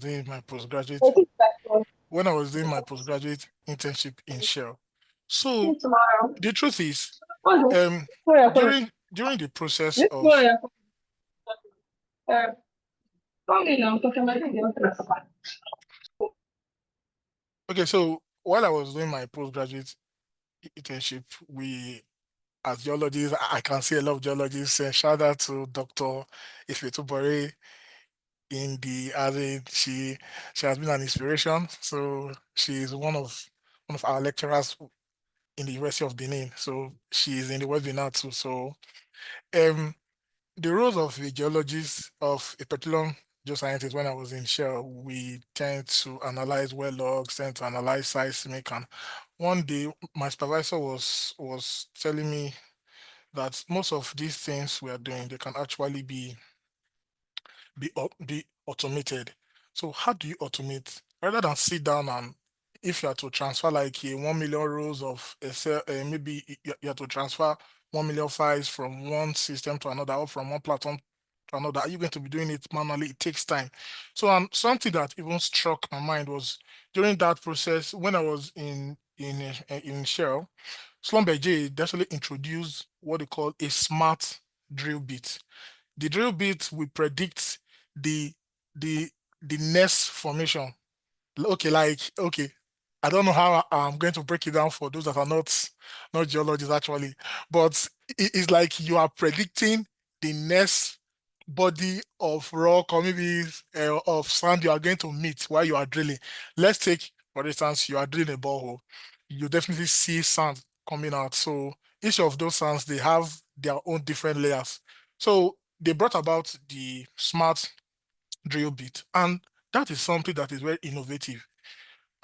doing my postgraduate I think that's all. internship in Shell. See So you tomorrow. the truth is, What's this? um, Where are you coming? during the process This where of are you coming? Come in now, because I'm in the office. okay, so while I was doing my postgraduate internship, we as geologists, I can see a lot of geologists. Shout out to Dr. Ifetubore in the as in she has been an inspiration. So she is one of our lecturers in the University of Benin. So she is in the West Benin too. So um the roles of a geologist of a petroleum geoscientist when I was in Shell, we tend to analyze well logs, tend to analyze seismic, and one day my supervisor was telling me that most of these things we are doing, they can actually be automated. So how do you automate rather than sit down and if you are to transfer like 1 million rows of Excel, maybe you have to transfer 1 million files from one system to another or from one platform to another. Are you going to be doing it manually? It takes time. So something that even struck my mind was during that process when I was in Shell, Schlumberger actually introduced what they call a smart drill bit. The drill bit will predict the the the next formation. Okay, okay. I don't know how I'm going to break it down for those that are not geologists actually, but it's like you are predicting the next body of rock or maybe of sand you are going to meet while you are drilling. Let's take, for instance, you are drilling a borehole. You definitely see sand coming out. So each of those sands, they have their own different layers. So they brought about the smart drill bit, and that is something that is very innovative.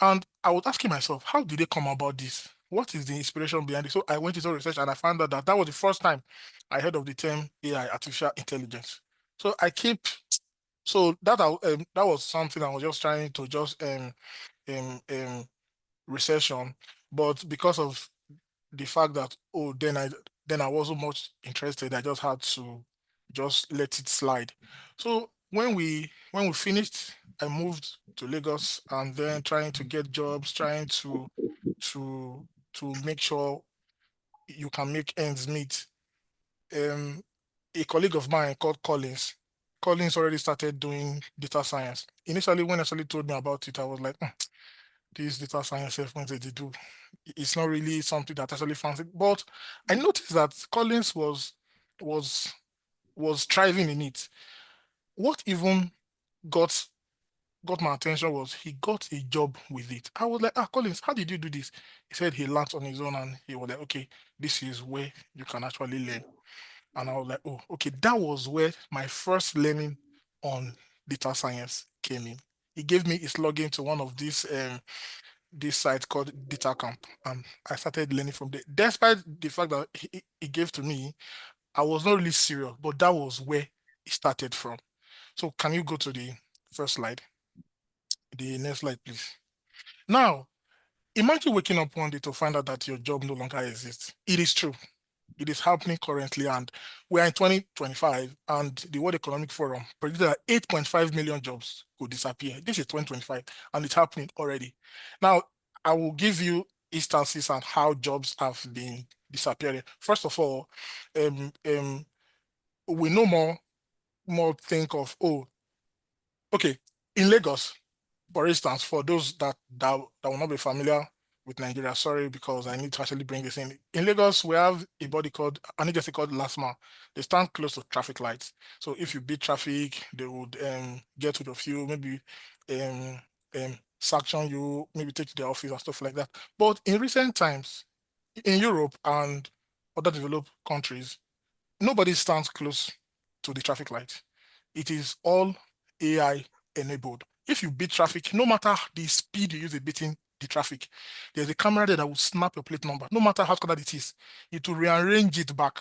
And I was asking myself, how did they come about this? What is the inspiration behind it? So I went into research and I found out that that was the first time I heard of the term AI, artificial intelligence. So I keep so that was something I was just trying to just research on, but because of the fact that then I wasn't much interested, I just had to just let it slide. So when we finished, I moved to Lagos and then trying to get jobs, trying to to make sure you can make ends meet. Um, a colleague of mine called Collins already started doing data science. Initially, when actually told me about it, I was like, this data science stuff, what they do. It's not really something that actually fancy. But I noticed that Collins was was thriving in it. What even got got my attention was he got a job with it. I was like, Collins, how did you do this? He said he learned on his own and he was like, okay, this is where you can actually learn. And I was like, oh, okay, that was where my first learning on data science came in. He gave me his login to one of these this site called Data Camp, and I started learning from there. Despite the fact that he gave to me, I was not really serious, but that was where it started from. So can you go to the first slide? The next slide, please. Now, imagine waking up one day to find out that your job no longer exists. It is true. It is happening currently, and we are in 2025, and the World Economic Forum predicted that 8.5 million jobs could disappear. This is 2025, and it's happening already. Now, I will give you instances on how jobs have been disappearing. First of all, um, um, we no more think of, oh, okay, in Lagos, for instance, for those that will not be familiar with Nigeria, sorry, because I need to actually bring this in. In Lagos, we have a body called an agency called LASMA. They stand close to traffic lights. So if you beat traffic, they would get rid of you, maybe um, sanction you, maybe take you to the office and stuff like that. But in recent times, in Europe and other developed countries, nobody stands close to the traffic light. It is all AI enabled. If you beat traffic, no matter the speed you use in beating the traffic, there's a camera there that will snap your plate number, no matter how scattered it is. It will rearrange it back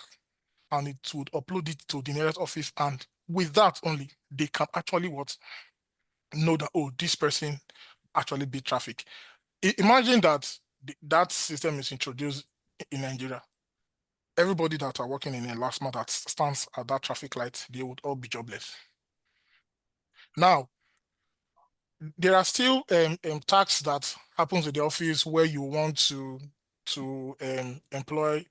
and it would upload it to the nearest office. And with that only, they can actually what know that, oh, this person actually beat traffic. Imagine that that system is introduced in Nigeria. Everybody that are working in a last month that stands at that traffic light, they would all be jobless. Now, there are still tasks that happens in the office where you want to employ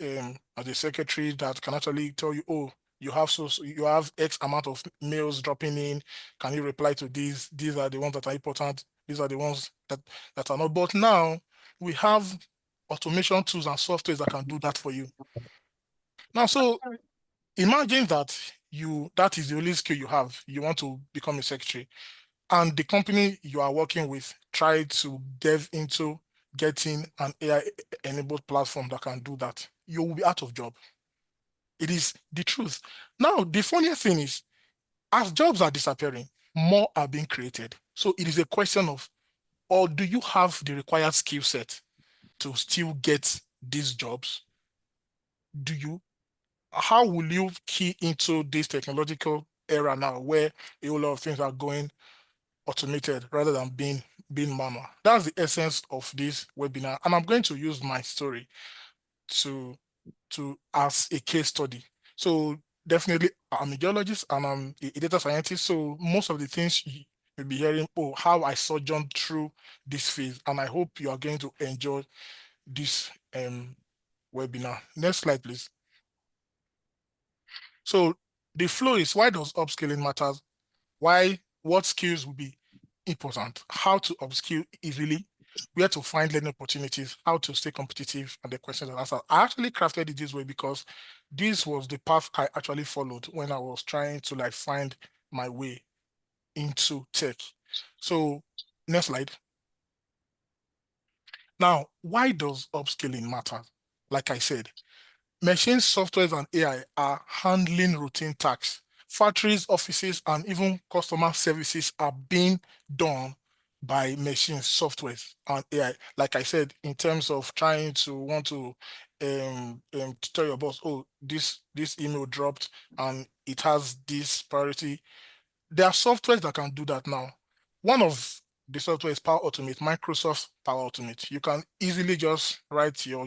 as a secretary that can actually tell you, oh, you have X amount of mails dropping in. Can you reply to these? These are the ones that are important. These are the ones that are not. But now we have automation tools and softwares that can do that for you. Now, so imagine that that is the only skill you have. You want to become a secretary and the company you are working with try to delve into getting an AI-enabled platform that can do that, you will be out of job. It is the truth. Now, the funniest thing is, as jobs are disappearing, more are being created. So it is a question of, or do you have the required skill set to still get these jobs? Do you? How will you key into this technological era now where a whole lot of things are going automated rather than being manual? That's the essence of this webinar. And I'm going to use my story to as a case study. So definitely I'm a geologist and I'm a data scientist. So most of the things you'll be hearing, oh, how I sojourned through this phase. And I hope you are going to enjoy this webinar. Next slide, please. So the flow is, why does upskilling matter? Why, what skills will be important, how to upskill easily, where to find learning opportunities, how to stay competitive, and the questions and answers. I actually crafted it this way because this was the path I actually followed when I was trying to like find my way into tech. So next slide. Now, why does upskilling matter? Like I said, machines, softwares, and AI are handling routine tasks. Factories, offices, and even customer services are being done by machines, softwares, and AI. Like I said, in terms of trying to want to tell your boss, oh, this email dropped and it has this priority. There are softwares that can do that now. One of the software is Power Automate, Microsoft Power Automate. You can easily just write your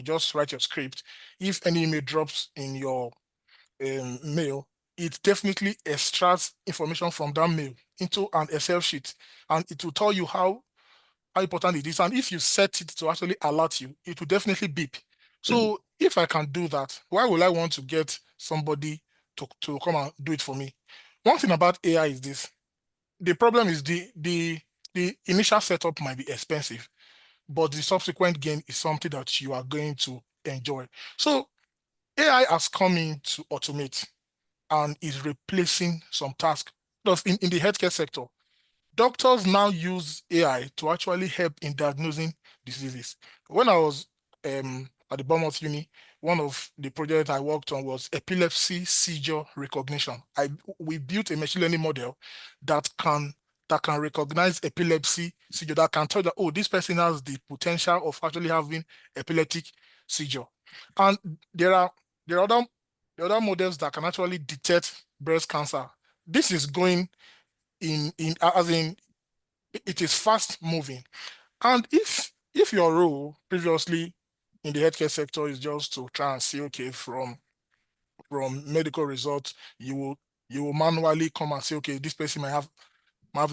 script. If any email drops in your mail, it definitely extracts information from that mail into an Excel sheet, and it will tell you how important it is. And if you set it to actually alert you, it will definitely beep. So if I can do that, why would I want to get somebody to come and do it for me? One thing about AI is this. The problem is the initial setup might be expensive, but the subsequent gain is something that you are going to enjoy. So AI has come in to automate and is replacing some tasks. Thus, in the healthcare sector, doctors now use AI to actually help in diagnosing diseases. When I was at the Bournemouth Uni, one of the projects I worked on was epilepsy seizure recognition. We built a machine learning model that can recognize epilepsy seizure, that can tell that, oh, this person has the potential of actually having epileptic seizure. And there are there are other models that can actually detect breast cancer. This is going in as in it is fast moving. And if your role previously in the healthcare sector is just to try and see, okay, from medical results, you will manually come and say, okay, this person might have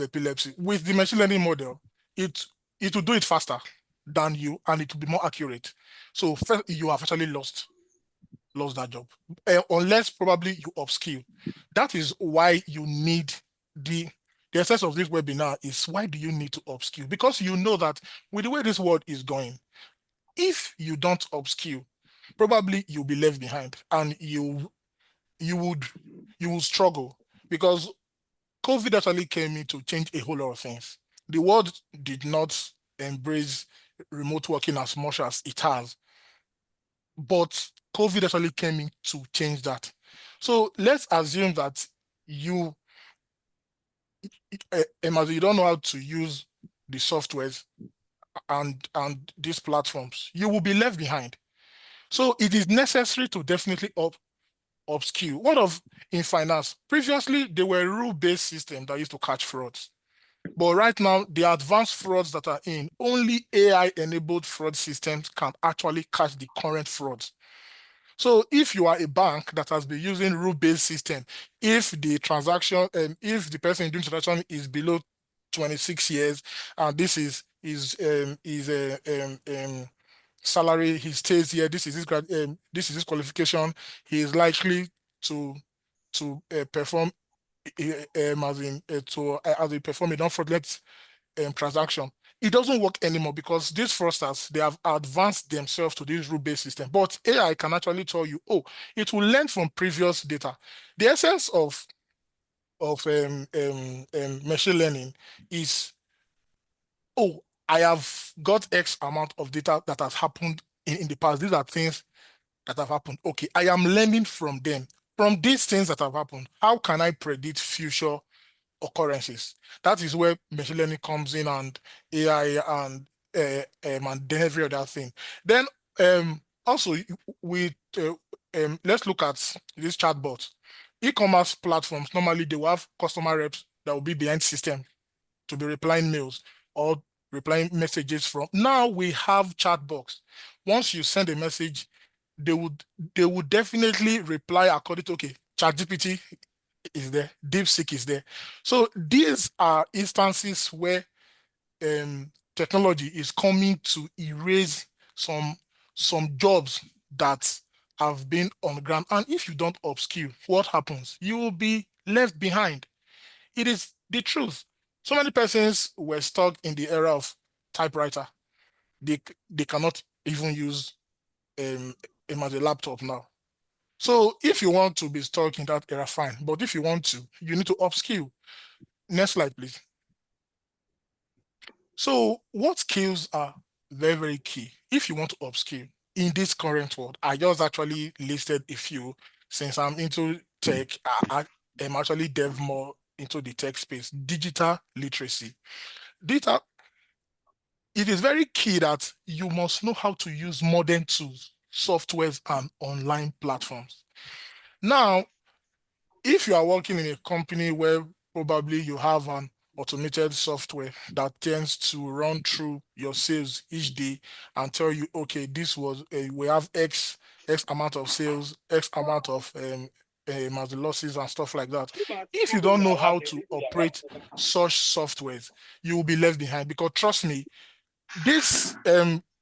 epilepsy. With the machine learning model, it it will do it faster than you, and it will be more accurate. So first, you have actually lost that job, unless probably you upskill. That is why you need the the essence of this webinar is, why do you need to upskill? Because you know that with the way this world is going, if you don't upskill, probably you'll be left behind and you would you will struggle, because COVID actually came in to change a whole lot of things. The world did not embrace remote working as much as it has, but COVID actually came in to change that. So let's assume that you you don't know how to use the softwares and these platforms, you will be left behind. So it is necessary to definitely upskill. What of in finance? Previously, there were rule-based systems that used to catch frauds. But right now, the advanced frauds that are in, only AI-enabled fraud systems can actually catch the current frauds. So if you are a bank that has been using rule-based system, if the transaction, if the person doing transaction is below 26 years, and this is his salary. He stays here. This is his qualification. He is likely to perform as in to as a perform a non-fraudulent transaction. It doesn't work anymore because these fraudsters, they have advanced themselves to this rule-based system. But AI can actually tell you, oh, it will learn from previous data. The essence of machine learning is, oh, I have got X amount of data that has happened in the past. These are things that have happened. Okay, I am learning from them. From these things that have happened, how can I predict future occurrences? That is where machine learning comes in, and AI and then every other thing. Then also with let's look at this chatbot. E-commerce platforms normally they will have customer reps that will be behind system to be replying mails or replying messages from. Now we have chat box. Once you send a message, they would definitely reply according to, okay, ChatGPT is there, DeepSeek is there. So these are instances where technology is coming to erase some jobs that have been on the ground. And if you don't upskill, what happens? You will be left behind. It is the truth. So many persons were stuck in the era of typewriter. They cannot even use um, as a laptop now. So if you want to be stuck in that era, fine. But if you want to, you need to upskill. Next slide, please. So what skills are very, very key if you want to upskill in this current world? I just actually listed a few since I'm into tech. I am actually dev more into the tech space. Digital literacy. Data, it is very key that you must know how to use modern tools, softwares, and online platforms. Now, if you are working in a company where probably you have an automated software that tends to run through your sales each day and tell you, okay, we have X amount of sales, X amount of as the losses and stuff like that. If you don't know how to operate such softwares, you will be left behind because trust me, these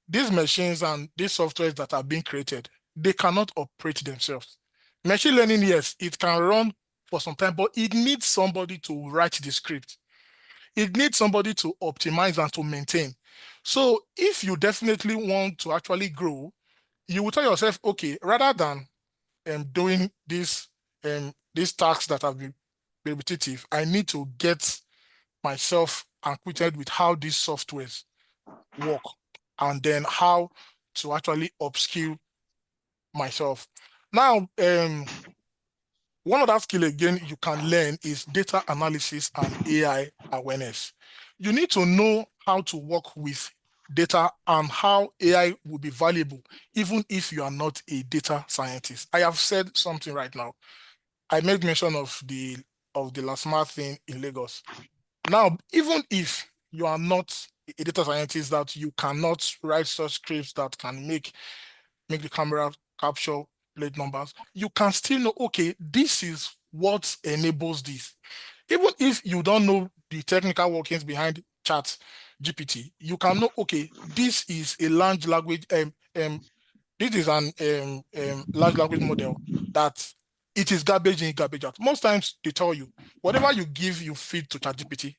these machines and these softwares that are being created, they cannot operate themselves. Machine learning, yes, it can run for some time, but it needs somebody to write the script. It needs somebody to optimize and to maintain. So if you definitely want to actually grow, you will tell yourself, okay, rather than doing these tasks that have been repetitive, I need to get myself acquainted with how these softwares work and then how to actually upskill myself. Now, one other skill again you can learn is data analysis and AI awareness. You need to know how to work with data and how AI will be valuable, even if you are not a data scientist. I have said something right now. I made mention of the last month thing in Lagos. Now, even if you are not a data scientist, that you cannot write such scripts that can make the camera capture plate numbers, you can still know, okay, this is what enables this. Even if you don't know the technical workings behind chat GPT, you can know, okay, this is a large language, this is an large language model that it is garbage in, garbage out. Most times they tell you, whatever you give, you feed to ChatGPT,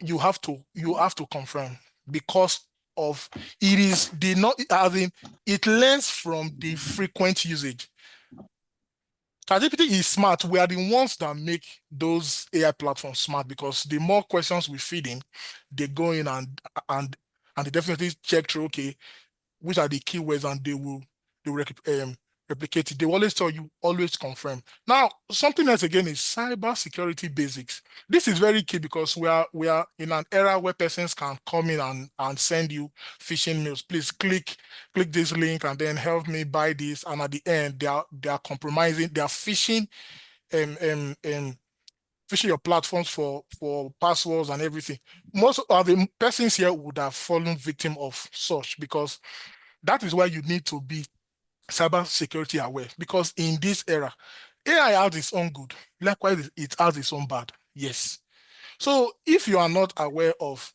you have to confirm because of it is the not as in it learns from the frequent usage. ChatGPT is smart. We are the ones that make those AI platforms smart because the more questions we feed in, they go in and and they definitely check through, okay, which are the keywords, and they will replicate it. They will always tell you, always confirm. Now, something else again is cyber security basics. This is very key because we are in an era where persons can come in and send you phishing mails. Please click this link and then help me buy this. And at the end, they are compromising, they are phishing your platforms for passwords and everything. Most of the persons here would have fallen victim of such because that is why you need to be cyber security aware because in this era, AI has its own good. Likewise, it has its own bad. Yes. So if you are not aware of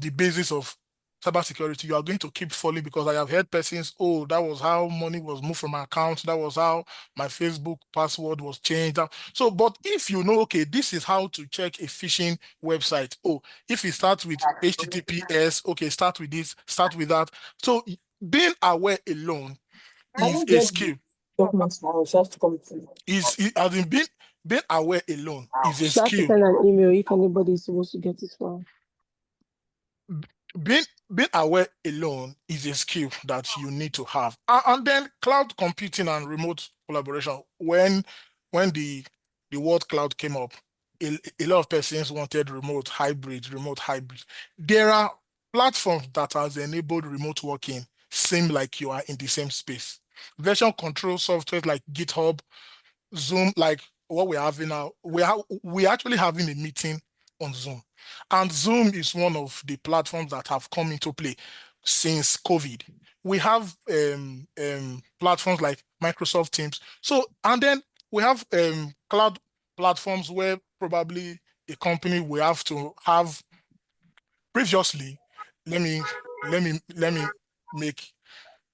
the basis of cybersecurity, you are going to keep falling because I have heard persons, oh, that was how money was moved from my account. That was how my Facebook password was changed. So, but if you know, okay, this is how to check a phishing website. Oh, if it starts with HTTPS, okay, start with this, start with that. So being aware alone I is don't a get the skill. documents now. She has to come to. As in being aware alone is a She has to skill. send an email if anybody is supposed to get it for being being aware alone is a skill that you need to have. And then cloud computing and remote collaboration. When the word cloud came up, a lot of persons wanted remote hybrid. There are platforms that has enabled remote working, seem like you are in the same space. Version control software like GitHub, Zoom, like what we're having now, we're actually having a meeting on Zoom. And Zoom is one of the platforms that have come into play since COVID. We have platforms like Microsoft Teams. So, and then we have cloud platforms where probably a company will have to have previously, let me let me make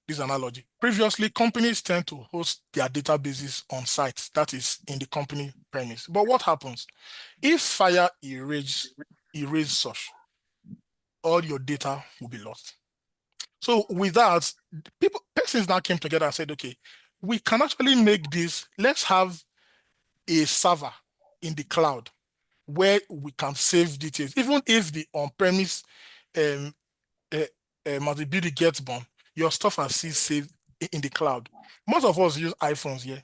this analogy. Previously, companies tend to host their databases on site, that is in the company premise. But what happens if fire erase such? All your data will be lost. So with that, persons now came together and said, okay, we can actually make this. Let's have a server in the cloud where we can save details, even if the on-premise um, uh, as the building gets born, your stuff are still saved in the cloud. Most of us use iPhones here.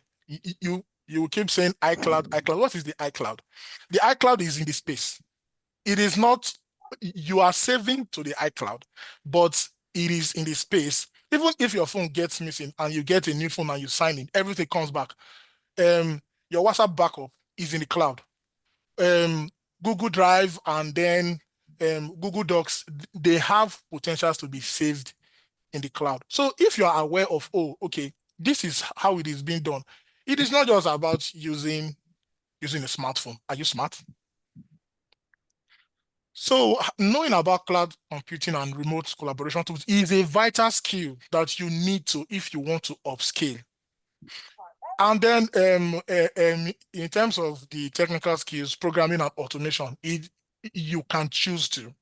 You will keep saying iCloud, iCloud. What is the iCloud? The iCloud is in the space. It is not, you are saving to the iCloud, but it is in the space. Even if your phone gets missing and you get a new phone and you sign in, everything comes back. Um, your WhatsApp backup is in the cloud. Um, Google Drive and then Google Docs, they have potentials to be saved in the cloud. So if you are aware of, oh, okay, this is how it is being done, it is not just about using a smartphone. Are you smart? So knowing about cloud computing and remote collaboration tools is a vital skill that you need to if you want to upscale. And then in terms of the technical skills, programming and automation, you can choose to.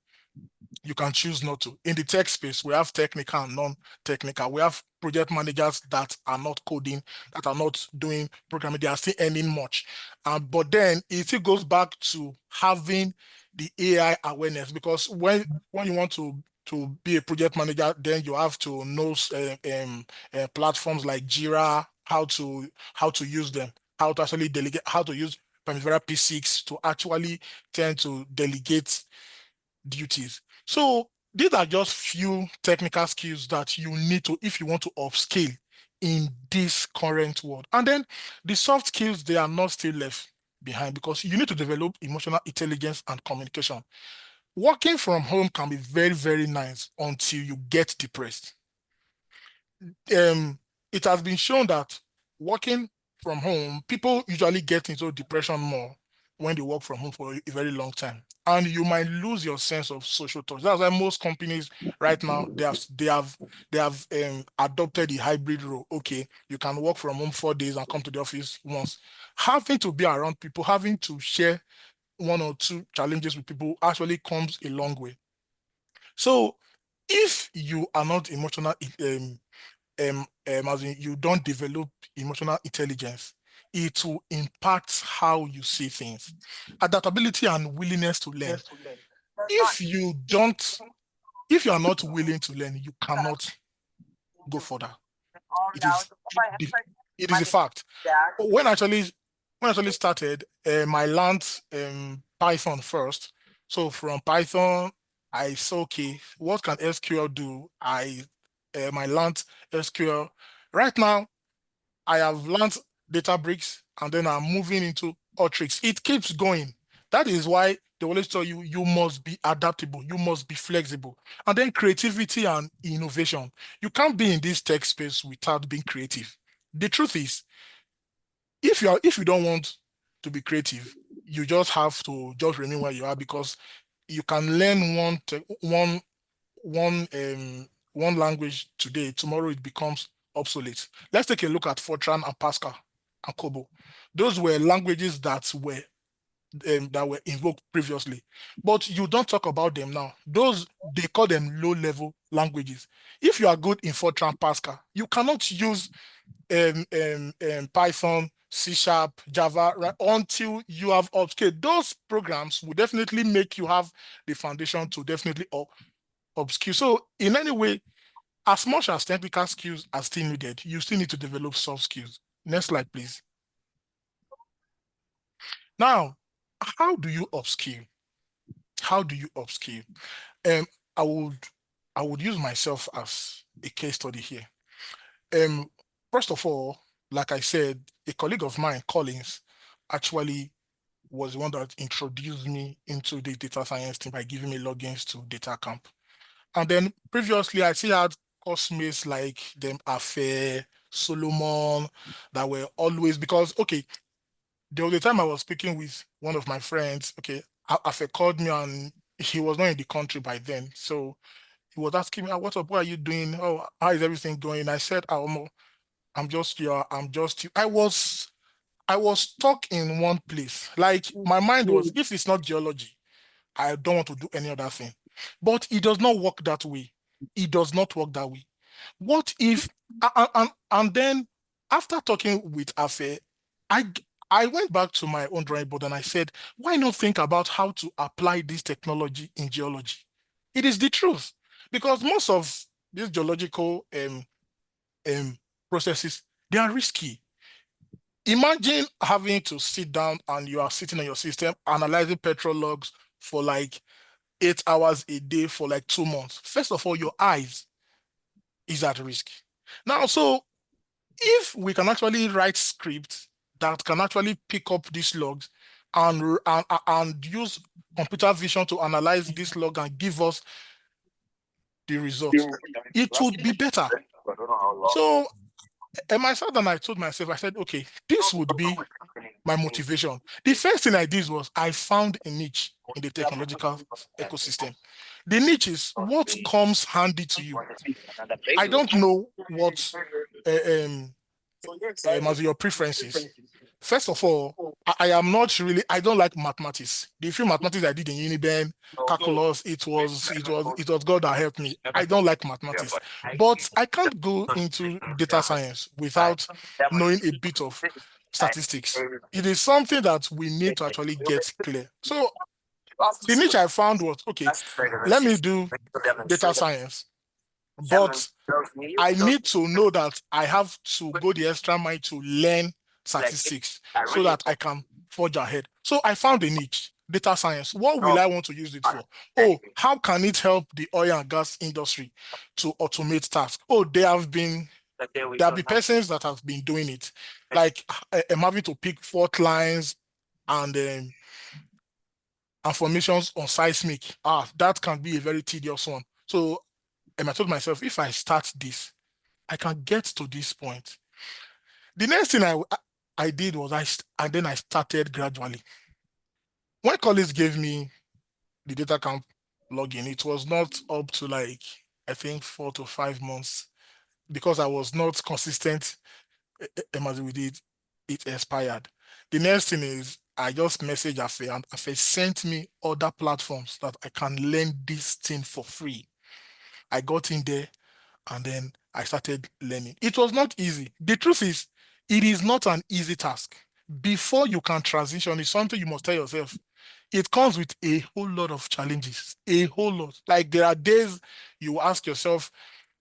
You can choose not to. In the tech space, we have technical and non-technical. We have project managers that are not coding, that are not doing programming. They are still earning much. But then it still goes back to having the AI awareness because when you want to be a project manager, then you have to know platforms like Jira, how to use them, how to actually delegate, how to use Primavera P6 to actually tend to delegate duties. So these are just few technical skills that you need to if you want to upscale in this current world. And then the soft skills, they are not still left behind because you need to develop emotional intelligence and communication. Working from home can be very, very nice until you get depressed. um, it has been shown that working from home, people usually get into depression more when they work from home for a very long time. And you might lose your sense of social touch. That's why most companies right now they have adopted the hybrid role. Okay, you can work from home 4 days and come to the office once. Having to be around people, having to share one or two challenges with people actually comes a long way. So if you are not emotional as in you don't develop emotional intelligence, it will impact how you see things. Adaptability and willingness to learn. If you don't, if you are not willing to learn, you cannot go further. It is it is a fact. When actually when I actually started, I learned Python first. So from Python, I saw okay, what can SQL do? I learned SQL. Right now, I have learned Databricks and then I'm moving into Ultrix. It keeps going. That is why they always tell you you must be adaptable, you must be flexible. And then creativity and innovation. You can't be in this tech space without being creative. The truth is, if you don't want to be creative. You just have to just remain where you are because you can learn one language today. Tomorrow it becomes obsolete. Let's take a look at Fortran and Pascal and Kobo. Those were languages that were invoked previously, but you don't talk about them now. Those they call them low-level languages. If you are good in Fortran, Pascal, you cannot use Python, C Sharp, Java, right, until you have upscaled. Those programs will definitely make you have the foundation to definitely upskill. So in any way, as much as technical skills are still needed, you still need to develop soft skills. Next slide, please. Now, how do you upskill? How do you upskill? Um, I would I would use myself as a case study here. Um, First of all, like I said, a colleague of mine, Collins, actually was the one that introduced me into the data science team by giving me logins to data camp. And then previously, I still had classmates like them, Afe, Solomon, that were always because okay, there was a time I was speaking with one of my friends. Okay, Afe called me and he was not in the country by then, so he was asking me, "What's up? What are you doing? Oh, how is everything going?" I said, "Oh, I'm just here. I'm just." I was stuck in one place. Like my mind was, if it's not geology, I don't want to do any other thing. But it does not work that way. It does not work that way. What if and then after talking with Afe, I I went back to my own drawing board and I said, why not think about how to apply this technology in geology? It is the truth. Because most of these geological um, processes, they are risky. Imagine having to sit down and you are sitting on your system analyzing petrol logs for like 8 hours a day for like 2 months. First of all, your eyes is at risk. Now, so if we can actually write scripts that can actually pick up these logs and use computer vision to analyze this log and give us the results, it would be better. So, and myself and I told myself, I said, okay, this would be my motivation. The first thing I did was I found a niche in the technological ecosystem. The niche is what comes handy to you. I don't know what uh, um, as your preferences. First of all, I am not really. I don't like mathematics. The few mathematics I did in Uniben, calculus, it was God that helped me. I don't like mathematics, but I can't go into data science without knowing a bit of statistics. It is something that we need to actually get clear. So the niche I found was okay. Let me do data science, but I need to know that I have to go the extra mile to learn statistics so that I can forge ahead. So I found a niche, data science. What will I want to use it for? Oh, how can it help the oil and gas industry to automate tasks? Oh, there have been persons that have been doing it. Like I'm having to pick fault lines and formations on seismic. That can be a very tedious one. So I told myself, if I start this, I can get to this point. The next thing I did was and then I started gradually. When colleagues gave me the data camp login, it was not up to like I think 4 to 5 months because I was not consistent as with it. It expired. The next thing is I just messaged Afe and Afe sent me other platforms that I can learn this thing for free. I got in there and then I started learning. It was not easy. The truth is, it is not an easy task. Before you can transition, it's something you must tell yourself. It comes with a whole lot of challenges, a whole lot. Like there are days you ask yourself,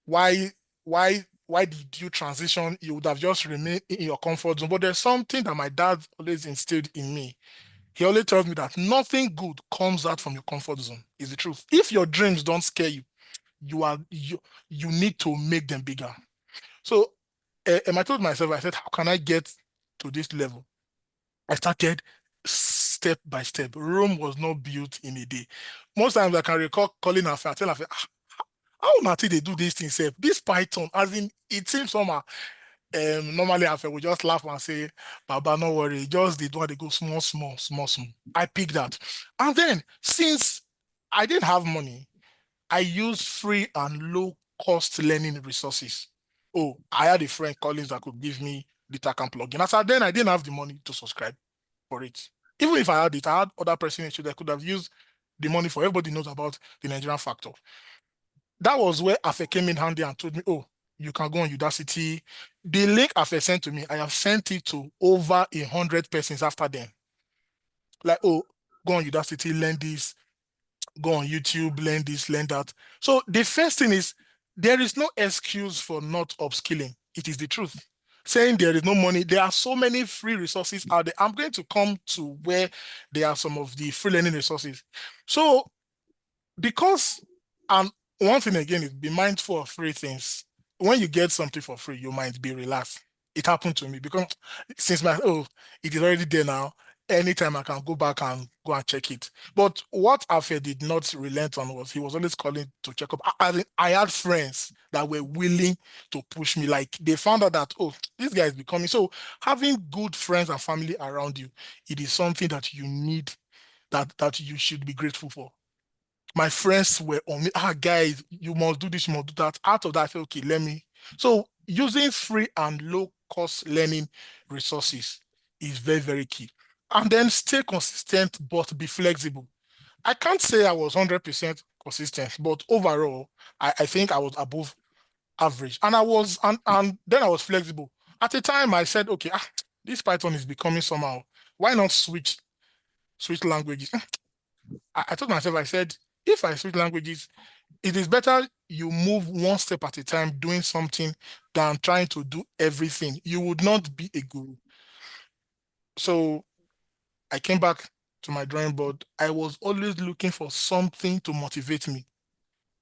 why did you transition? You would have just remained in your comfort zone. But there's something that my dad always instilled in me. He always tells me that nothing good comes out from your comfort zone. Is the truth. If your dreams don't scare you, you need to make them bigger. So, and I told myself, I said, how can I get to this level? I started step by step. Rome was not built in a day. Most times I can recall calling her, I tell her, how Natty they do this thing, sef? This Python, as in, it seems somehow. Normally I would just laugh and say, Baba, no worry, just the one they go small, small, small, small. I picked that. And then since I didn't have money, I used free and low cost learning resources. Oh, I had a friend Collins that could give me the Takam plugin. As at then I didn't have the money to subscribe for it. Even if I had it, I had other person that could have used the money for. Everybody knows about the Nigerian factor. That was where Afe came in handy and told me, oh, you can go on Udacity. The link Afe sent to me, I have sent it to over 100 persons after then. Like, oh, go on Udacity, learn this, go on YouTube, learn this, learn that. So the first thing is there is no excuse for not upskilling. It is the truth. Saying there is no money, there are so many free resources out there. I'm going to come to where there are some of the free learning resources. So because and one thing again is be mindful of free things. When you get something for free, you might be relaxed. It happened to me because since my it is already there now. Anytime I can go back and go and check it. But what Afe did not relent on was he was always calling to check up. I had friends that were willing to push me. Like they found out that this guy is becoming so having good friends and family around you, it is something that you need that you should be grateful for. My friends were on me. Guys, you must do this, you must do that. Out of that, I said, okay, let me. So using free and low cost learning resources is very, very key. And then stay consistent, but be flexible. I can't say I was 100% consistent, but overall, I think I was above average. And then I was flexible. At the time, I said, okay, this Python is becoming somehow. Why not switch languages? I told myself, I said, if I switch languages, it is better you move one step at a time doing something than trying to do everything. You would not be a guru. So I came back to my drawing board. I was always looking for something to motivate me.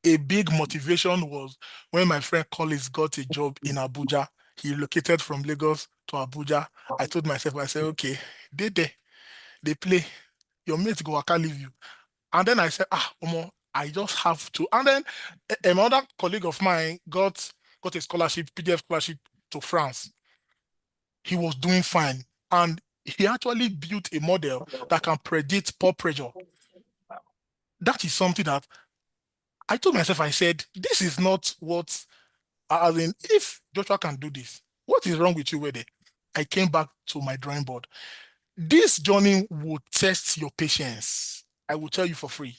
A big motivation was when my friend Collins got a job in Abuja. He relocated from Lagos to Abuja. I told myself, I said, okay, they play. Your mates go waka leave you. And then I said, Omo, I just have to. And then another colleague of mine got a scholarship, PDF scholarship to France. He was doing fine. And he actually built a model that can predict pore pressure. That is something that I told myself, I said, this is not what, as in, if Joshua can do this, what is wrong with you, Wede? I came back to my drawing board. This journey will test your patience. I will tell you for free.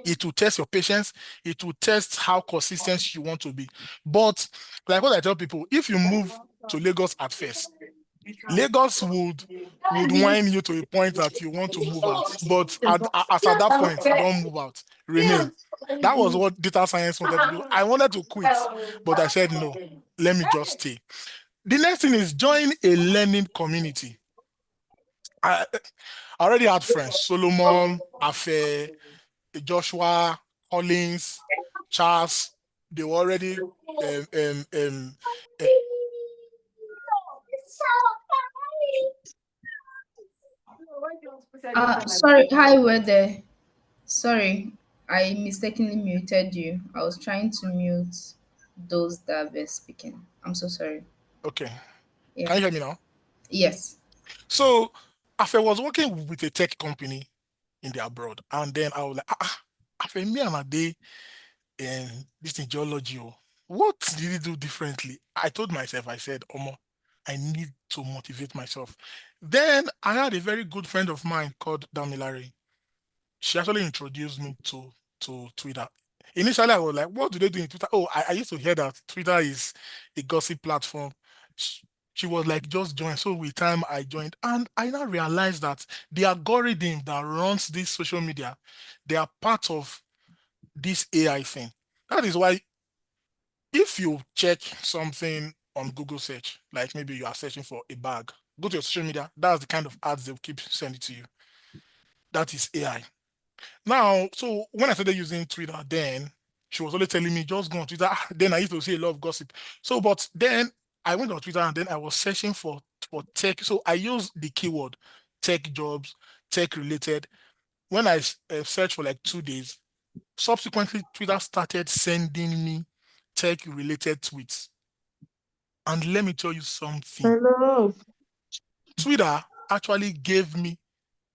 It will test your patience. It will test how consistent you want to be. But like what I tell people, if you move to Lagos at first, Lagos would whine you to a point that you want to move out. But as at that point, don't move out. Remain. That was what data science wanted to do. I wanted to quit, but I said no. Let me just stay. The next thing is join a learning community. I already had friends, Solomon, Afe, Joshua, Collins, Charles. They were already um, um, um, uh, Sorry, hi, we're there. Sorry, I mistakenly muted you. I was trying to mute those that were speaking. I'm so sorry. okay. Yeah. Can you hear me now? Yes. So Afe was working with a tech company in the abroad, and then I was like, Afe, me and Ade, this in geology. What did he do differently? I told myself, I said, Omo, I need to motivate myself. Then I had a very good friend of mine called Damilare. She actually introduced me to Twitter. Initially, I was like, what do they do in Twitter? Oh, I used to hear that Twitter is a gossip platform. She was like, just join. So with time, I joined. And I now realized that the algorithm that runs this social media, they are part of this AI thing. That is why if you check something on Google search, like maybe you are searching for a bag, go to your social media, that's the kind of ads they'll keep sending to you. That is AI. Now, so when I started using Twitter, then she was always telling me, just go on Twitter. Then I used to see a lot of gossip. So, but then I went on Twitter and then I was searching for tech. So I used the keyword tech jobs, tech related. When I searched for like 2 days, subsequently Twitter started sending me tech related tweets. And let me tell you something. Hello. Twitter actually gave me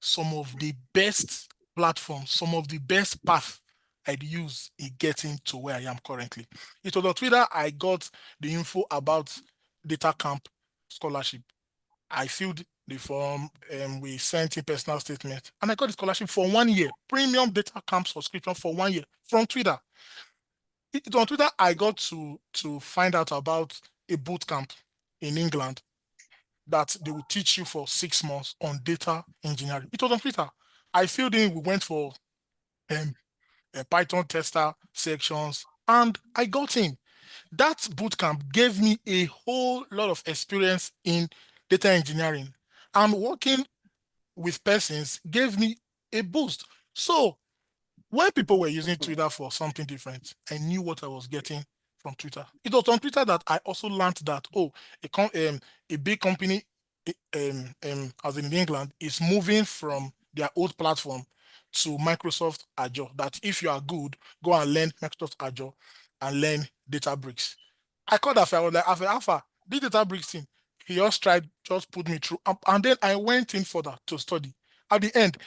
some of the best platforms, some of the best paths I'd use in getting to where I am currently. It was on Twitter I got the info about data camp scholarship. I filled the form and we sent in personal statement and I got the scholarship for 1 year, premium data camp subscription for 1 year from Twitter. It on Twitter I got to find out about a boot camp in England that they will teach you for 6 months on data engineering. It was on Twitter. I filled in, we went for um, Python tester sections, and I got in. That bootcamp gave me a whole lot of experience in data engineering, and working with persons gave me a boost. So when people were using Twitter for something different, I knew what I was getting from Twitter. It was on Twitter that I also learned that a big company as in England is moving from their old platform to Microsoft Azure. That if you are good, go and learn Microsoft Azure and learn Databricks. I called Alpha. I was like, Alpha, this Databricks thing. He just tried, just put me through, and then I went in further to study. At the end,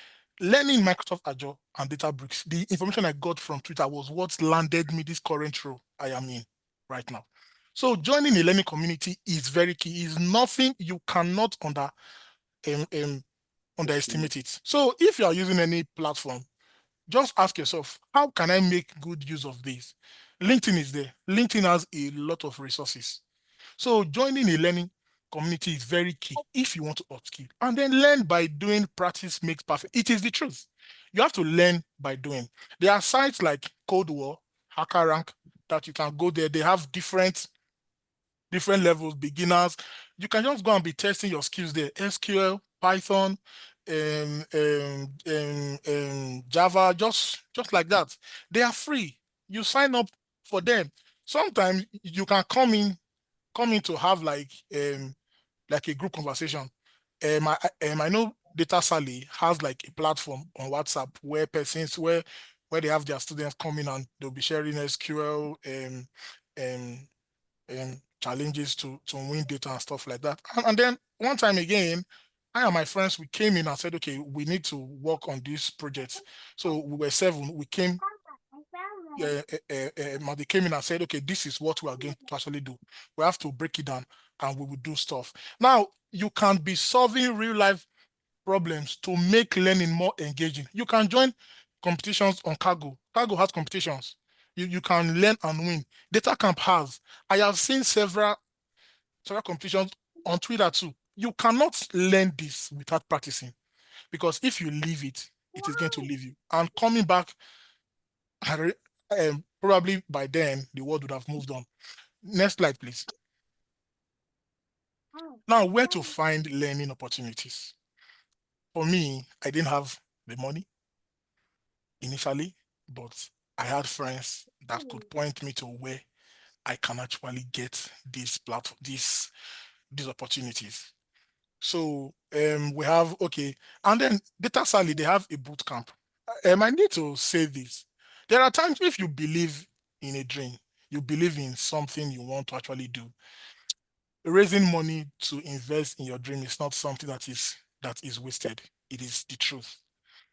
learning Microsoft Azure and Databricks, the information I got from Twitter was what landed me this current role I am in right now. So joining a learning community is very key. Is nothing you cannot um, um, underestimate it. So if you are using any platform, just ask yourself, how can I make good use of this? LinkedIn is there. LinkedIn has a lot of resources. So joining a learning community is very key if you want to upskill. And then learn by doing, practice makes perfect. It is the truth. You have to learn by doing. There are sites like Code War, HackerRank that you can go there. They have different levels, beginners. You can just go and be testing your skills there. SQL, Python, Java, just like that. They are free. You sign up for them. Sometimes you can come in to have like a group conversation. I know Data Sally has like a platform on WhatsApp where persons where they have their students coming and they'll be sharing SQL um, challenges to win data and stuff like that. And then one time again, I and my friends we came in and said, okay, we need to work on this project. So we were seven. We came. They came in and said, okay, this is what we are going to actually do. We have to break it down and we will do stuff. Now, you can be solving real life problems to make learning more engaging. You can join competitions on Cargo. Cargo has competitions. You can learn and win. Data Camp has. I have seen several competitions on Twitter too. You cannot learn this without practicing because if you leave it, it is going to leave you. And coming back, probably by then the world would have moved on. Next slide, please. Now, where to find learning opportunities? For me, I didn't have the money initially, but I had friends that could point me to where I can actually get these platform, these opportunities. So we have okay, and then Data Sally they have a boot camp. I need to say this. There are times if you believe in a dream, you believe in something you want to actually do. Raising money to invest in your dream is not something that is wasted. It is the truth.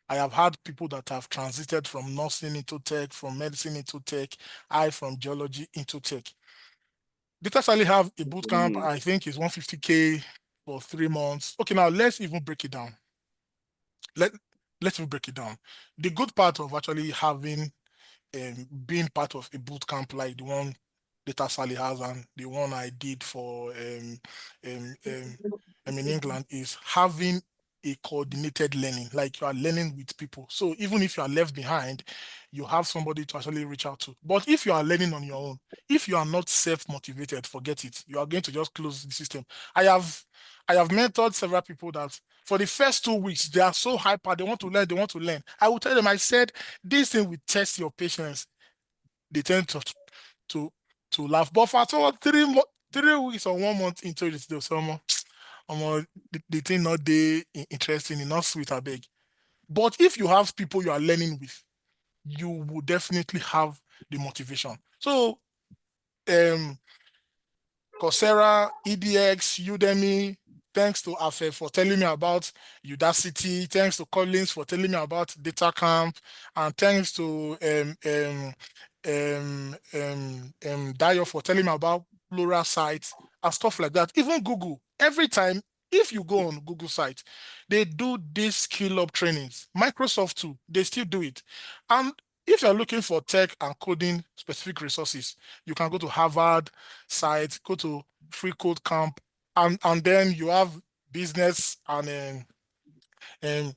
I have had people that have transited from nursing into tech, from medicine into tech, I from geology into tech. Data Sally have a boot camp, I think is 150K for 3 months. Okay, now let's even break it down. Let let's even break it down. The good part of actually having being part of a boot camp like the one Data Sally has and the one I did for in England is having a coordinated learning, like you are learning with people. So even if you are left behind, you have somebody to actually reach out to. But if you are learning on your own, if you are not self-motivated, forget it. You are going to just close the system. I have I have mentored several people that for the first 2 weeks, they are so hyper, they want to learn, they want to learn. I will tell them, I said, this thing will test your patience. They tend to to laugh. But for 3 weeks or 1 month into this, they'll say, the thing not they interesting, not sweet, I beg. But if you have people you are learning with, you will definitely have the motivation. So um Coursera, EDX, Udemy. Thanks to Afe for telling me about Udacity. Thanks to Collins for telling me about Data Camp. And thanks to Dio for telling me about Plural sites and stuff like that. Even Google, every time, if you go on Google site, they do these skill up trainings. Microsoft too, they still do it. And if you're looking for tech and coding specific resources, you can go to Harvard site, go to Free Code Camp, and then you have business and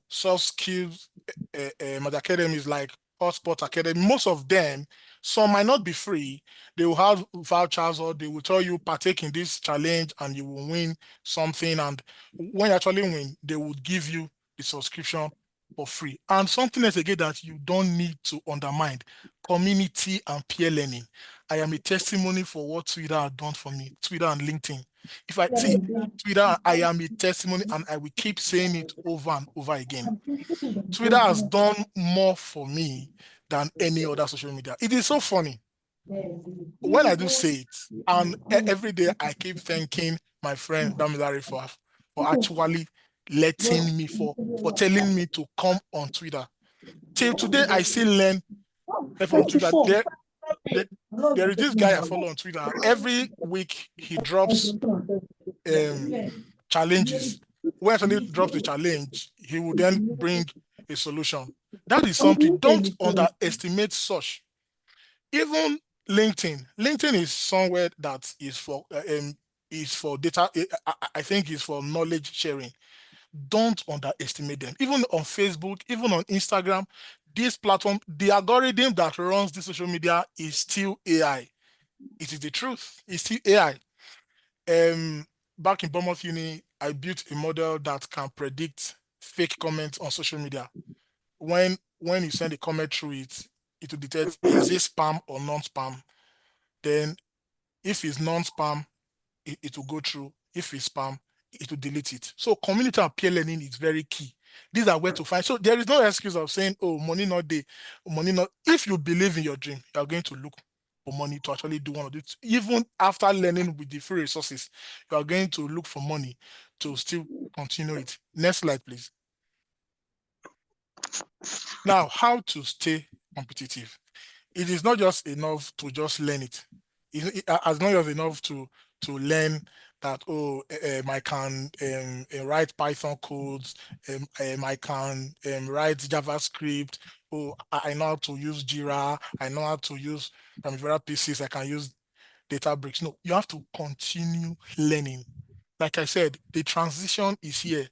soft skills academies like Hotspot Academy. Most of them, some might not be free. They will have vouchers or they will tell you partake in this challenge and you will win something. And when you actually win, they would give you the subscription for free. And something else again that you don't need to undermine, community and peer learning. I am a testimony for what Twitter has done for me, Twitter and LinkedIn. If I see Twitter, I am a testimony and I will keep saying it over and over again. Twitter has done more for me than any other social media. It is so funny when I do say it, and every day I keep thanking my friend Damilare for actually letting me for telling me to come on Twitter. Till today, I still learn from Twitter. There, there is this guy I follow on Twitter. Every week he drops um, challenges. When somebody drops a challenge, he will then bring a solution. That is something. Don't underestimate such. Even LinkedIn is somewhere that is for data. I think is for knowledge sharing. Don't underestimate them. Even on Facebook, even on Instagram, this platform, the algorithm that runs this social media is still AI. It is the truth. It's still AI. Back in Bournemouth Uni, I built a model that can predict fake comments on social media. When you send a comment through it, it will detect is it spam or non-spam. Then if it's non-spam, it will go through. If it's spam, it will delete it. So community and peer learning is very key. These are where to find. So there is no excuse of saying, oh, money not there, money not. If you believe in your dream, you are going to look for money to actually do one of this. Even after learning with the free resources, you are going to look for money to still continue it. Next slide, please. Now, how to stay competitive. It is not just enough to just learn it. It's not just enough to learn that I can write Python codes, I can write JavaScript. Oh, I know how to use Jira. I know how to use Primavera PCs. I can use Databricks. No, you have to continue learning. Like I said, the transition is here.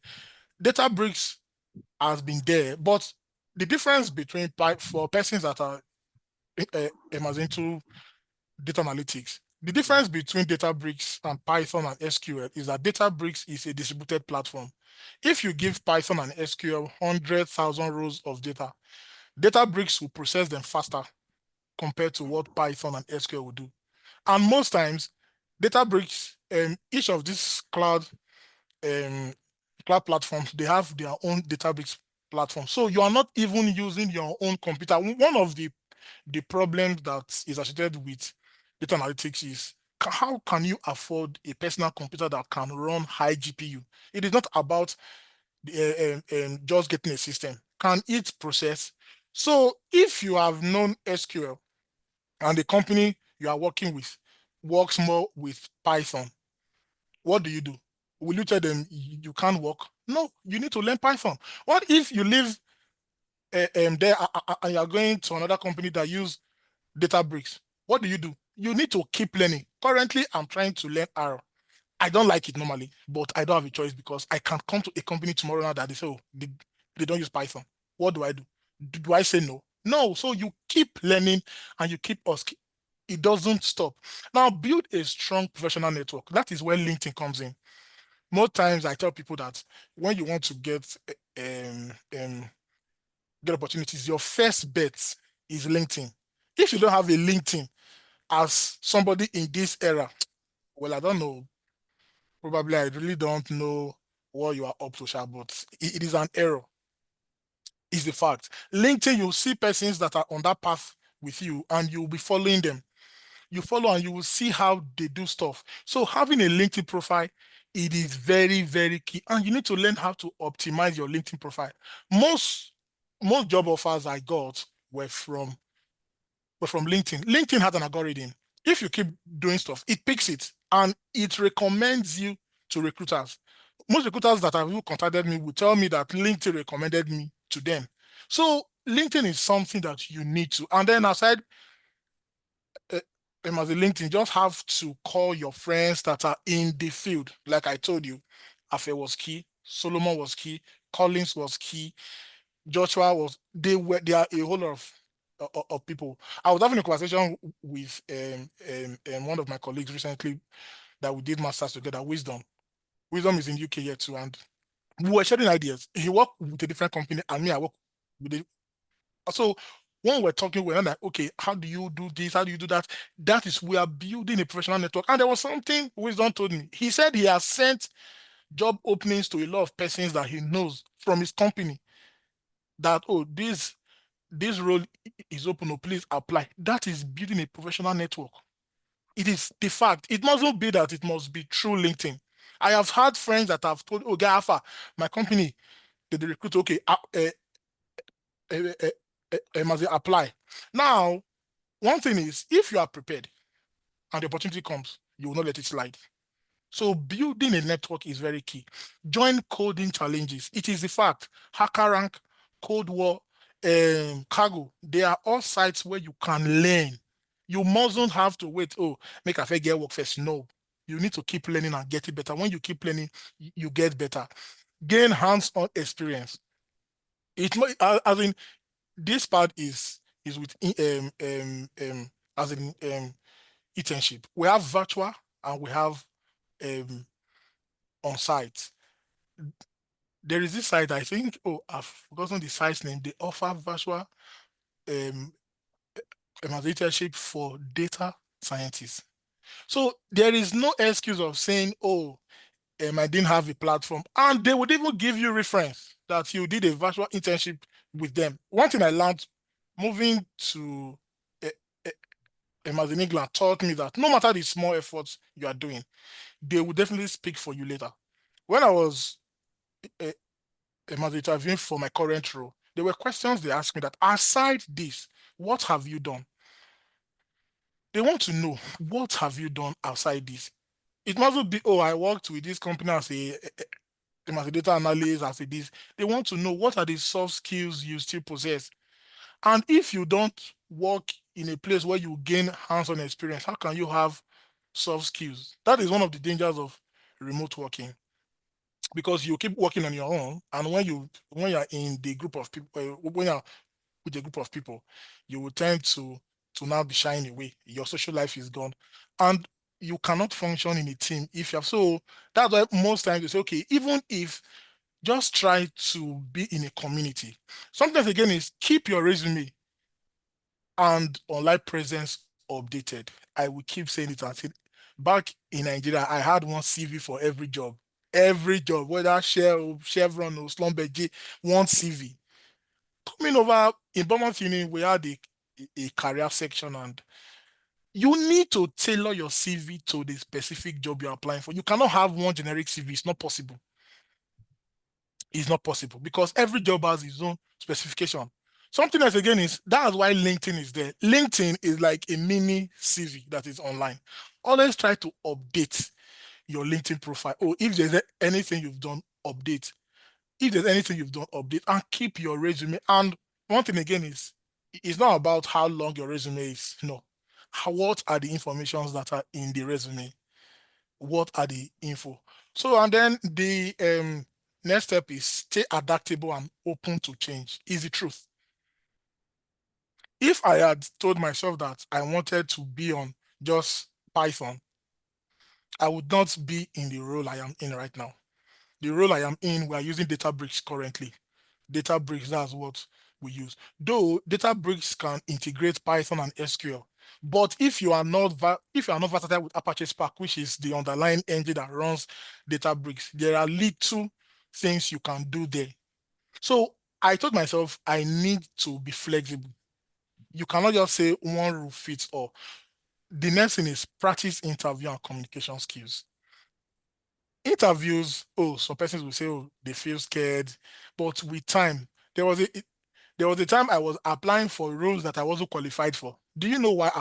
Databricks has been there, but the difference between for persons that are into data analytics. The difference between Databricks and Python and SQL is that Databricks is a distributed platform. If you give Python and SQL 100,000 rows of data, Databricks will process them faster compared to what Python and SQL will do. And most times, Databricks, each of these um, cloud platforms, they have their own Databricks platform. So you are not even using your own computer. One of the problem that is associated with data analytics is how can you afford a personal computer that can run high GPU? It is not about just getting a system. Can it process? So if you have known SQL and the company you are working with works more with Python, what do you do? Will you tell them you can't work? No, you need to learn Python. What if you live there and you are going to another company that use Databricks? What do? You need to keep learning. Currently, I'm trying to learn R. I don't like it normally, but I don't have a choice because I can come to a company tomorrow now that they say, oh, they don't use Python. What do I do? Do I say no? No. So you keep learning and you keep us. It doesn't stop. Now build a strong professional network. That is where LinkedIn comes in. Most times I tell people that when you want to get opportunities, your first bet is LinkedIn. If you don't have a LinkedIn as somebody in this era, well, I don't know. Probably I really don't know what you are up to, Sha, but it is an error. Is the fact. LinkedIn, you'll see persons that are on that path with you and you'll be following them. you follow and you will see how they do stuff. So having a LinkedIn profile, it is very, very key. And you need to learn how to optimize your LinkedIn profile. Most most job offers I got were from LinkedIn. LinkedIn has an algorithm. If you keep doing stuff, it picks it and it recommends you to recruiters. Most recruiters that have contacted me will tell me that LinkedIn recommended me to them. So LinkedIn is something that you need to. And then aside uh, as a LinkedIn, just have to call your friends that are in the field. Like I told you, Afe was key, Solomon was key, Collins was key, Joshua was. They are a whole lot of people. I was having a conversation with one of my colleagues recently that we did masters together. Wisdom. Wisdom is in UK here too, and we were sharing ideas. He worked with a different company, and me, I work with it. So when we're talking, we're like, okay, how do you do this? How do you do that? That is, we are building a professional network. And there was something Wisdom told me. He said he has sent job openings to a lot of persons that he knows from his company that, oh, this role is open, oh, please apply. That is building a professional network. It is the fact. It mustn't be that it must be through LinkedIn. I have had friends that have told, oh, Alpha, my company, they recruit, okay, must they apply. Now, one thing is, if you are prepared and the opportunity comes, you will not let it slide. So building a network is very key. Join coding challenges. It is the fact. HackerRank, Code War, Cargo, they are all sites where you can learn. You mustn't have to wait, oh, make a fair get work first. No. You need to keep learning and get it better. When you keep learning, you get better. Gain hands-on experience. As in, this part is with as in internship. We have virtual and we have um on site. There is this site, I think, oh, I've forgotten the site's name. They offer virtual um as internship for data scientists. So there is no excuse of saying, oh, I didn't have a platform. And they would even give you reference that you did a virtual internship with them. One thing I learned moving to uh, as in England taught me that no matter the small efforts you are doing, they will definitely speak for you later. When I was uh, interviewing for my current role, there were questions they asked me that aside this, what have you done? They want to know, what have you done outside this? It mustn't be, oh, I worked with this company as a data analyst, as a this. They want to know what are the soft skills you still possess. And if you don't work in a place where you gain hands-on experience, how can you have soft skills? That is one of the dangers of remote working because you keep working on your own, and when you're in the group of people, when you're with a group of people, you will tend to now be shying away. Your social life is gone, and you cannot function in a team if you have. So that's why most times you say, okay, even if just try to be in a community. Sometimes again is keep your resume and online presence updated. I will keep saying it until back in Nigeria, I had one CV for every job. Every job, whether Shell, Chevron or Schlumberger, one CV. Coming over in Bournemouth Uni, we had a career section, and you need to tailor your CV to the specific job you're applying for. You cannot have one generic CV. It's not possible. It's not possible because every job has its own specification. Something else again is that's why LinkedIn is there. LinkedIn is like a mini CV that is online. Always try to update your LinkedIn profile. Oh, if there's anything you've done, update. If there's anything you've done, update and keep your resume. And one thing again is it's not about how long your resume is. No. What are the informations that are in the resume? What are the info? So and then the next step is stay adaptable and open to change. Is the truth. If I had told myself that I wanted to be on just Python, I would not be in the role I am in right now. The role I am in, we are using Databricks currently. Databricks, that's what we use. Though Databricks can integrate Python and SQL, but if you are not versatile with Apache Spark, which is the underlying engine that runs Databricks, there are little things you can do there. So I told myself I need to be flexible. You cannot just say one rule fits all. the next thing is practice interview and communication skills. Interviews, some persons will say, they feel scared, but with time, there was a time I was applying for roles that I wasn't qualified for. Do you know why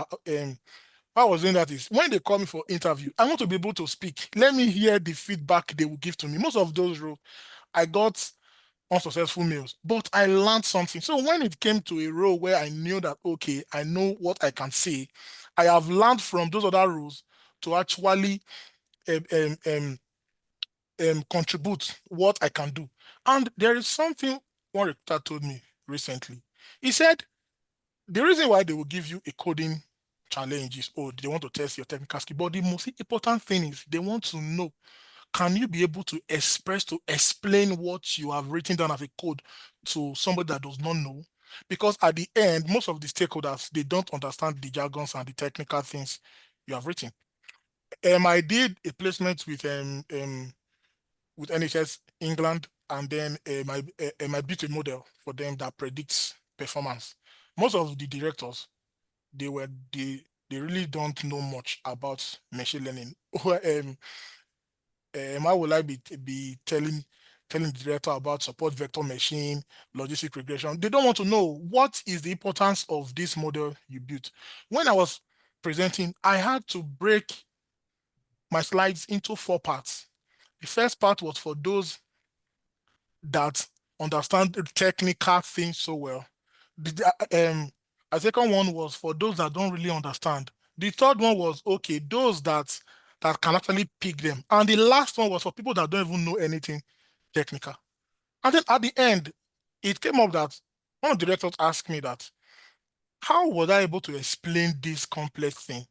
I was doing that is when they call me for interview, I want to be able to speak. Let me hear the feedback they will give to me. Most of those roles, I got unsuccessful mails, but I learned something. So when it came to a role where I knew that, okay, I know what I can say, I have learned from those other roles to actually um, um, um, contribute what I can do. And there is something one recruiter told me recently. He said the reason why they will give you a coding challenge is, they want to test your technical skill. But the most important thing is they want to know, can you be able to explain what you have written down as a code to somebody that does not know? Because at the end, most of the stakeholders, they don't understand the jargons and the technical things you have written. I did a placement with NHS England, and then I built a model for them that predicts performance. Most of the directors, they really don't know much about machine learning. Why would I be telling the director about support vector machine, logistic regression? They don't want to know what is the importance of this model you built. When I was presenting, I had to break my slides into 4 parts. The first part was for those that understand the technical things so well. A second one was for those that don't really understand. The third one was, okay, those that can actually pick them. And the last one was for people that don't even know anything technical. And then at the end, it came up that one of the directors asked me that, how was I able to explain this complex thing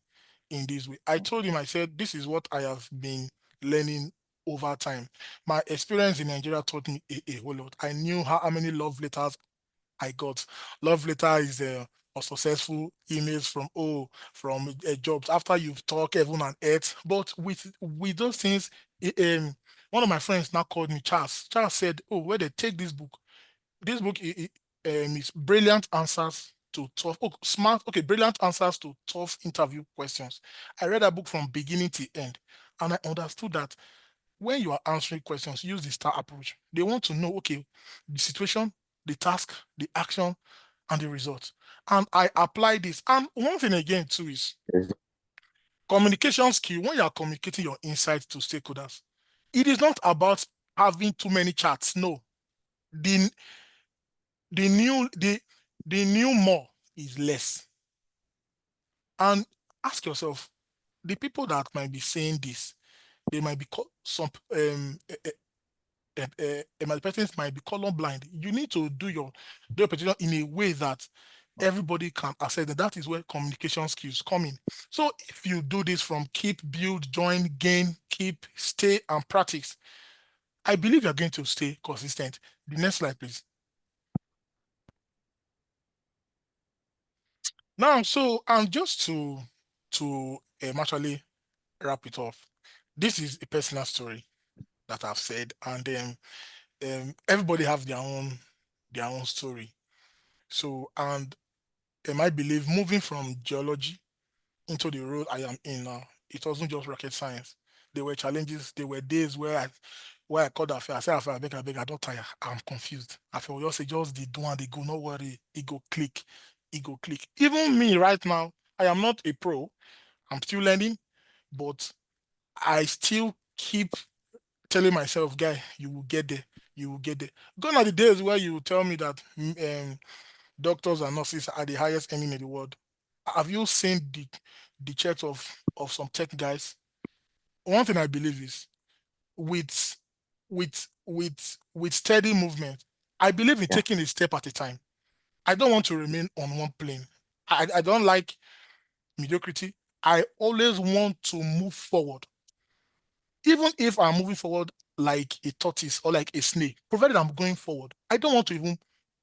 in this way? I told him, I said, this is what I have been learning over time. My experience in Nigeria taught me a whole lot. I knew how many love letters I got. Love letter is a successful emails from jobs after you've talked heaven and earth. But with those things, one of my friends now called me Charles. Charles said, "Oh, where they take this book? This book is brilliant answers to tough, smart, okay, brilliant answers to tough interview questions." I read that book from beginning to end, and I understood that when you are answering questions, use the STAR approach. They want to know, okay, the situation, the task, the action, and the result. And I apply this. And one thing again, too, is Yes. communication skill. When you are communicating your insights to stakeholders, it is not about having too many chats. No. The the new the the new more is less. And ask yourself, the people that might be saying this, they might be some persons might be colorblind. You need to do your presentation in a way that everybody can access it. That is where communication skills come in. So if you do this from keep, build, join, gain, keep, stay, and practice, I believe you're going to stay consistent. The next slide, please. Now, so and just to actually wrap it up, this is a personal story that I've said, and then everybody have their own story. So, and I believe moving from geology into the road I am in now, it wasn't just rocket science. There were challenges. There were days where I called Afe. I said, Afe, I beg, I don't tire. I'm confused. Afe will just say, just the do and they go, no worry. It go click. It go click. Even me right now, I am not a pro. I'm still learning, but I still keep telling myself, guy, you will get there. You will get there. Gone are the days where you tell me that doctors and nurses are the highest earning in the world. Have you seen the checks of some tech guys? One thing I believe is with with steady movement, I believe in Yeah. taking a step at a time. I don't want to remain on one plane. I don't like mediocrity. I always want to move forward. Even if I'm moving forward like a tortoise or like a snake, provided I'm going forward, I don't want to even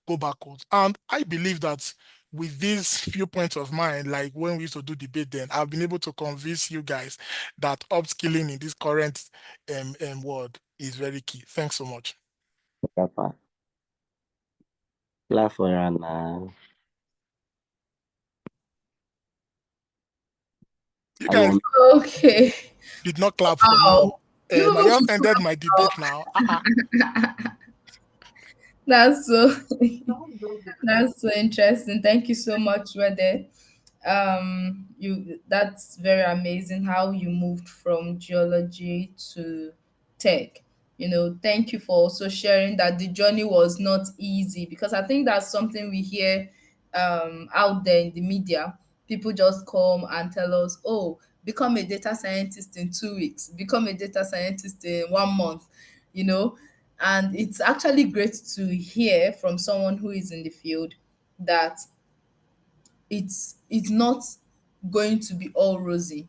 go backwards. And I believe that with these few points of mine, like when we used to do debate, then I've been able to convince you guys that upskilling in this current world is very key. Thanks so much. Papa. Clap for her now. You guys Okay. did not clap for me. Wow. Oh. You I people just should ended my debate now. That's so that's so interesting. Thank you so much, Wede. You That's very amazing how you moved from geology to tech. Thank you for also sharing that the journey was not easy, because I think that's something we hear out there in the media. People just come and tell us, oh, become a data scientist in 2 weeks, become a data scientist in 1 month, you know and it's actually great to hear from someone who is in the field that it's not going to be all rosy.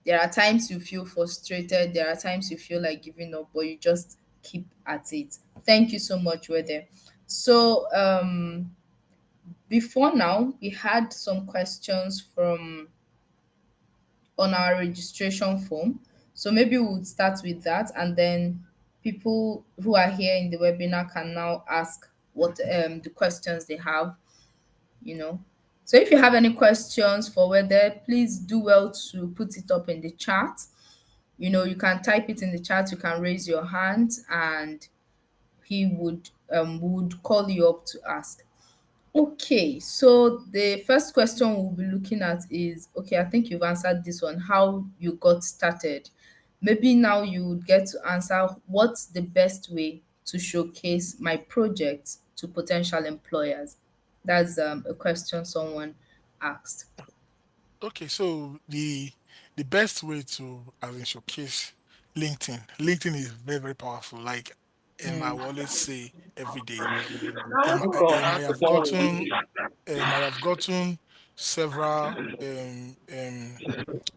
There are times you feel frustrated, there are times you feel like giving up, but you just keep at it. Thank you so much, Wede. So before now, we had some questions from on our registration form. So maybe we'll start with that, and then people who are here in the webinar can now ask what the questions they have, you know. So if you have any questions for Whether, please do well to put it up in the chat. You can type it in the chat, you can raise your hand, and he would call you up to ask. Okay, so the first question we'll be looking at is, okay, I think you've answered this one, how you got started. Maybe now you would get to answer, what's the best way to showcase my project to potential employers? That's a question someone asked. Okay, so the best way to as in showcase LinkedIn. LinkedIn is very, very powerful. Like I Mm, will always say every day. I have gotten I have gotten several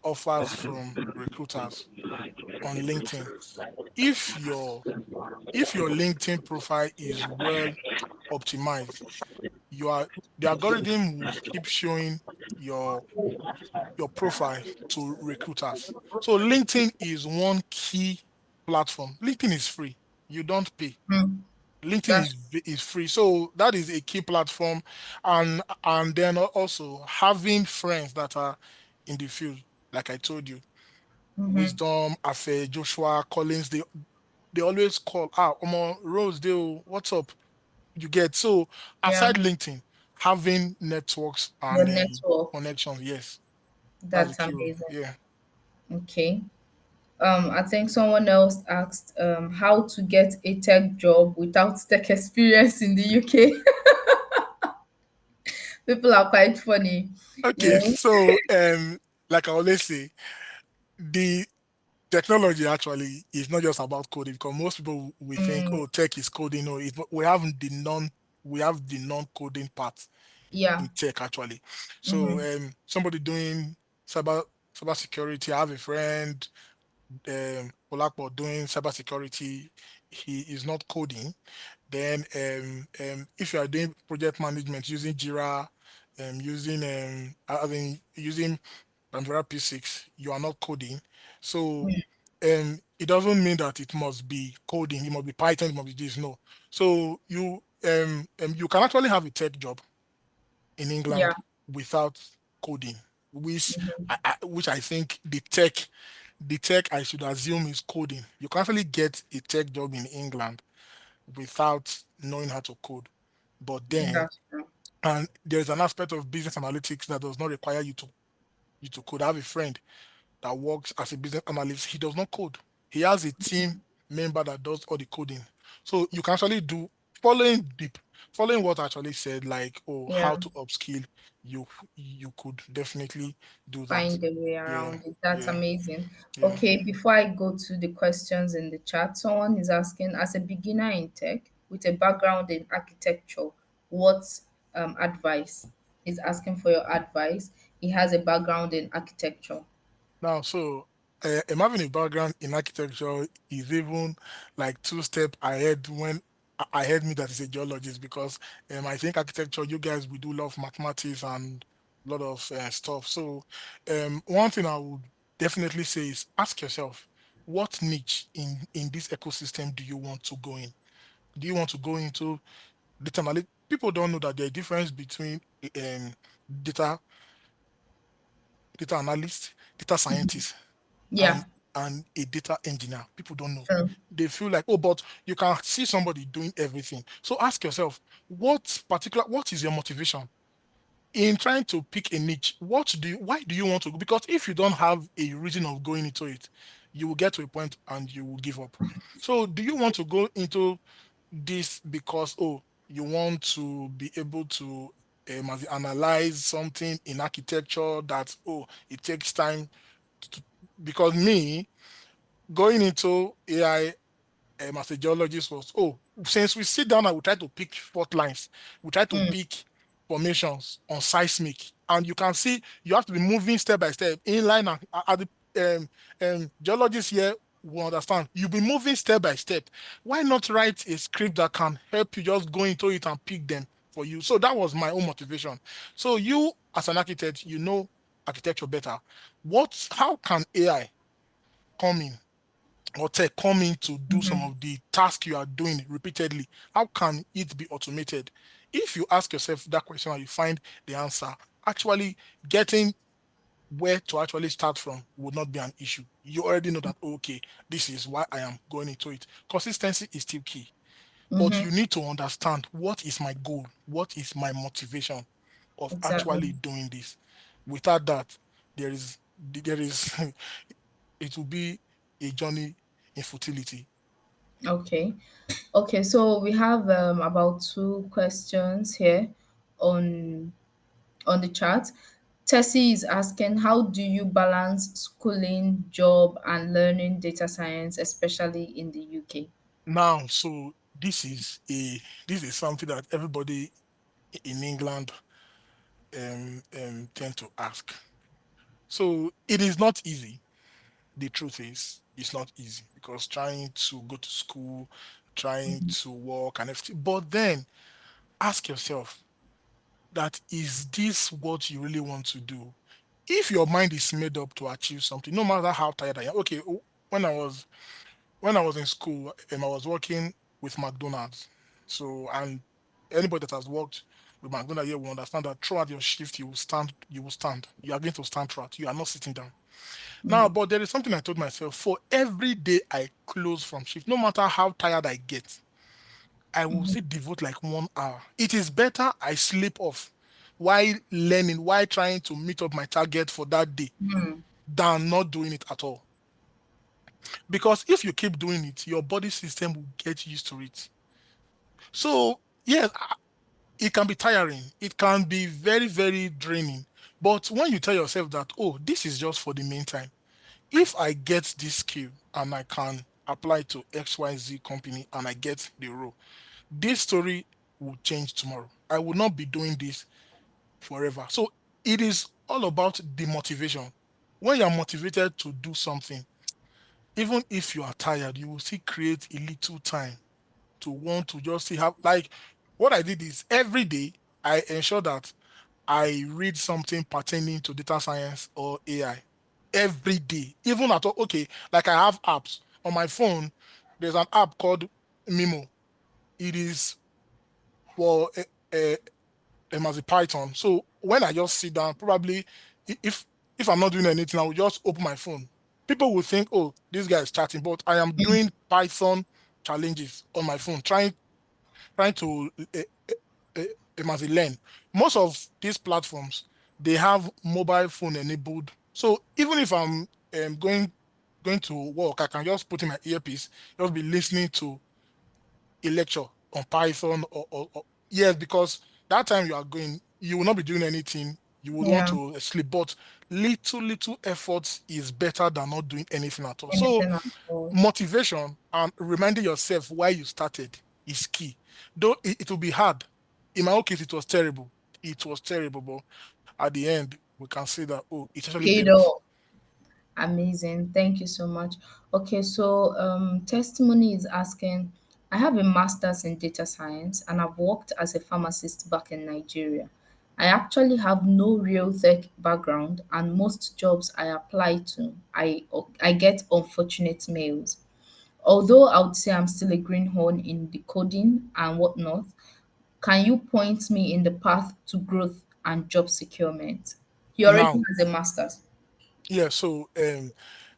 offers from recruiters on LinkedIn. If your if your LinkedIn profile is well optimized, you are the algorithm will keep showing your your profile to recruiters. So LinkedIn is one key platform. LinkedIn is free. You don't pay. mm, LinkedIn that's is free. So that is a key platform. And then also having friends that are in the field, like I told you, mm-hmm. Wisdom, Afe, Joshua, Collins, they always call, Omo, Rosedale, what's up? You get so Yeah, aside LinkedIn, having networks your and network. connections, yes, that's the That's key role. amazing. Yeah. Okay. I think someone else asked how to get a tech job without tech experience in the UK. People are quite funny, you Okay, know. so like I always say, the technology actually is not just about coding because most people we think, Mm, oh, tech is coding. No, we have the non-coding part yeah. in tech actually. So Mm-hmm. somebody doing cyber cyber security. I have a friend, Olakpo, doing cyber security. He is not coding. Then if you are doing project management using Jira, using Primavera P6, you are not coding. So it doesn't mean that it must be coding, it must be Python, it must be this. No. So you can actually have a tech job in Yeah. England without coding, which Mm-hmm. which I think the tech I should assume is coding. You can actually get a tech job in England without knowing how to code. But then, That's true. and there's an aspect of business analytics that does not require you to code. I have a friend that works as a business analyst. He does not code. He has a team member that does all the coding. So you can actually do following deep, following what I actually said, like oh, how Yeah. to upskill, you you could definitely do that. Find a way Yeah, around it. That's yeah, amazing. yeah. Okay, before I go to the questions in the chat, someone is asking, as a beginner in tech with a background in architecture, what advice? He's asking for your advice. He has a background in architecture. Now, so having a background in architecture is even like two step ahead when ahead me that is a geologist because I think architecture, you guys we do a lot of mathematics and a lot of stuff. So one thing I would definitely say is ask yourself, what niche in this ecosystem do you want to go in? Do you want to go into data analytics? People don't know that there's a difference between um, data data analyst, data scientist Yeah. and a data engineer. People don't know. True. They feel like, oh, but you can see somebody doing everything. So ask yourself, what is your motivation in trying to pick a niche? Why do you want to? Because if you don't have a reason of going into it, you will get to a point and you will give up. So do you want to go into this because, oh, you want to be able to analyze something in architecture that, oh, it takes time to, because me going into AI as a geologist was, oh, since we sit down and we try to pick fault lines, we try to Mm, pick formations on seismic, and you can see you have to be moving step by step in line. And at the geologists here will understand. You'll be moving step by step. Why not write a script that can help you just go into it and pick them for you? So that was my own motivation. So you, as an architect, you know architecture better. How can AI come in or tech come in to do some mhm, of the tasks you are doing repeatedly? How can it be automated? If you ask yourself that question and you find the answer, actually getting where to actually start from would not be an issue. You already know that, okay, this is why I am going into it. Consistency is still key, but mhm. you need to understand what is my goal, what is my motivation of Exactly. actually doing this. Without that, there is it will be a journey in futility. Okay. Okay, so we have about two questions here on the chat. Tessie is asking, how do you balance schooling, job, and learning data science, especially in the UK? Now, so this is something that everybody in England tend to ask. So it is not easy. The truth is, it's not easy because trying to go to school, trying to work and everything. But then ask yourself that, is this what you really want to do? If your mind is made up to achieve something, no matter how tired I am. Okay, when I was in school, I was working with McDonald's. So, and anybody that has worked with McDonald's here will understand that throughout your shift, you will stand. You will stand. You are going to stand throughout. You are not sitting down. Now, Mm, but there is something I told myself: for every day I close from shift, no matter how tired I get, I will mhm, still devote like 1 hour. It is better I sleep off while learning, while trying to meet up my target for that day, mm. than not doing it at all. Because if you keep doing it, your body system will get used to it. So, yes, it can be tiring. It can be very, very draining. But when you tell yourself that, oh, this is just for the meantime, if I get this skill and I can apply to XYZ company and I get the role, this story will change tomorrow. I will not be doing this forever. So it is all about the motivation. When you're motivated to do something, even if you are tired, you will still create a little time to want to just see how, like, what I did is every day I ensure that I read something pertaining to data science or AI every day. Even at all, okay, like I have apps on my phone. There's an app called Mimo. It is for as a Python. So when I just sit down, probably if I'm not doing anything, I will just open my phone. People will think, oh, this guy is chatting, but I am doing Python challenges on my phone, trying to as a learn. Most of these platforms, they have mobile phone enabled. So even if I'm going to work, I can just put in my earpiece, just be listening to a lecture on Python or yes, because that time you are going, you will not be doing anything. You would want Yeah, to sleep, but little effort is better than not doing anything at all. So anything at all. motivation and reminding yourself why you started is key. Though it will be hard. In my own case, it was terrible. It was terrible, but at the end, we can say that, oh, it actually paid Paid off. off. Amazing. Thank you so much. Okay, so testimony is asking, I have a master's in data science and I've worked as a pharmacist back in Nigeria. I actually have no real tech background and most jobs I apply to, I get unfortunate mails. Although I would say I'm still a greenhorn in the coding and whatnot, can you point me in the path to growth and job securement? He already Now, has a master's. Yeah, so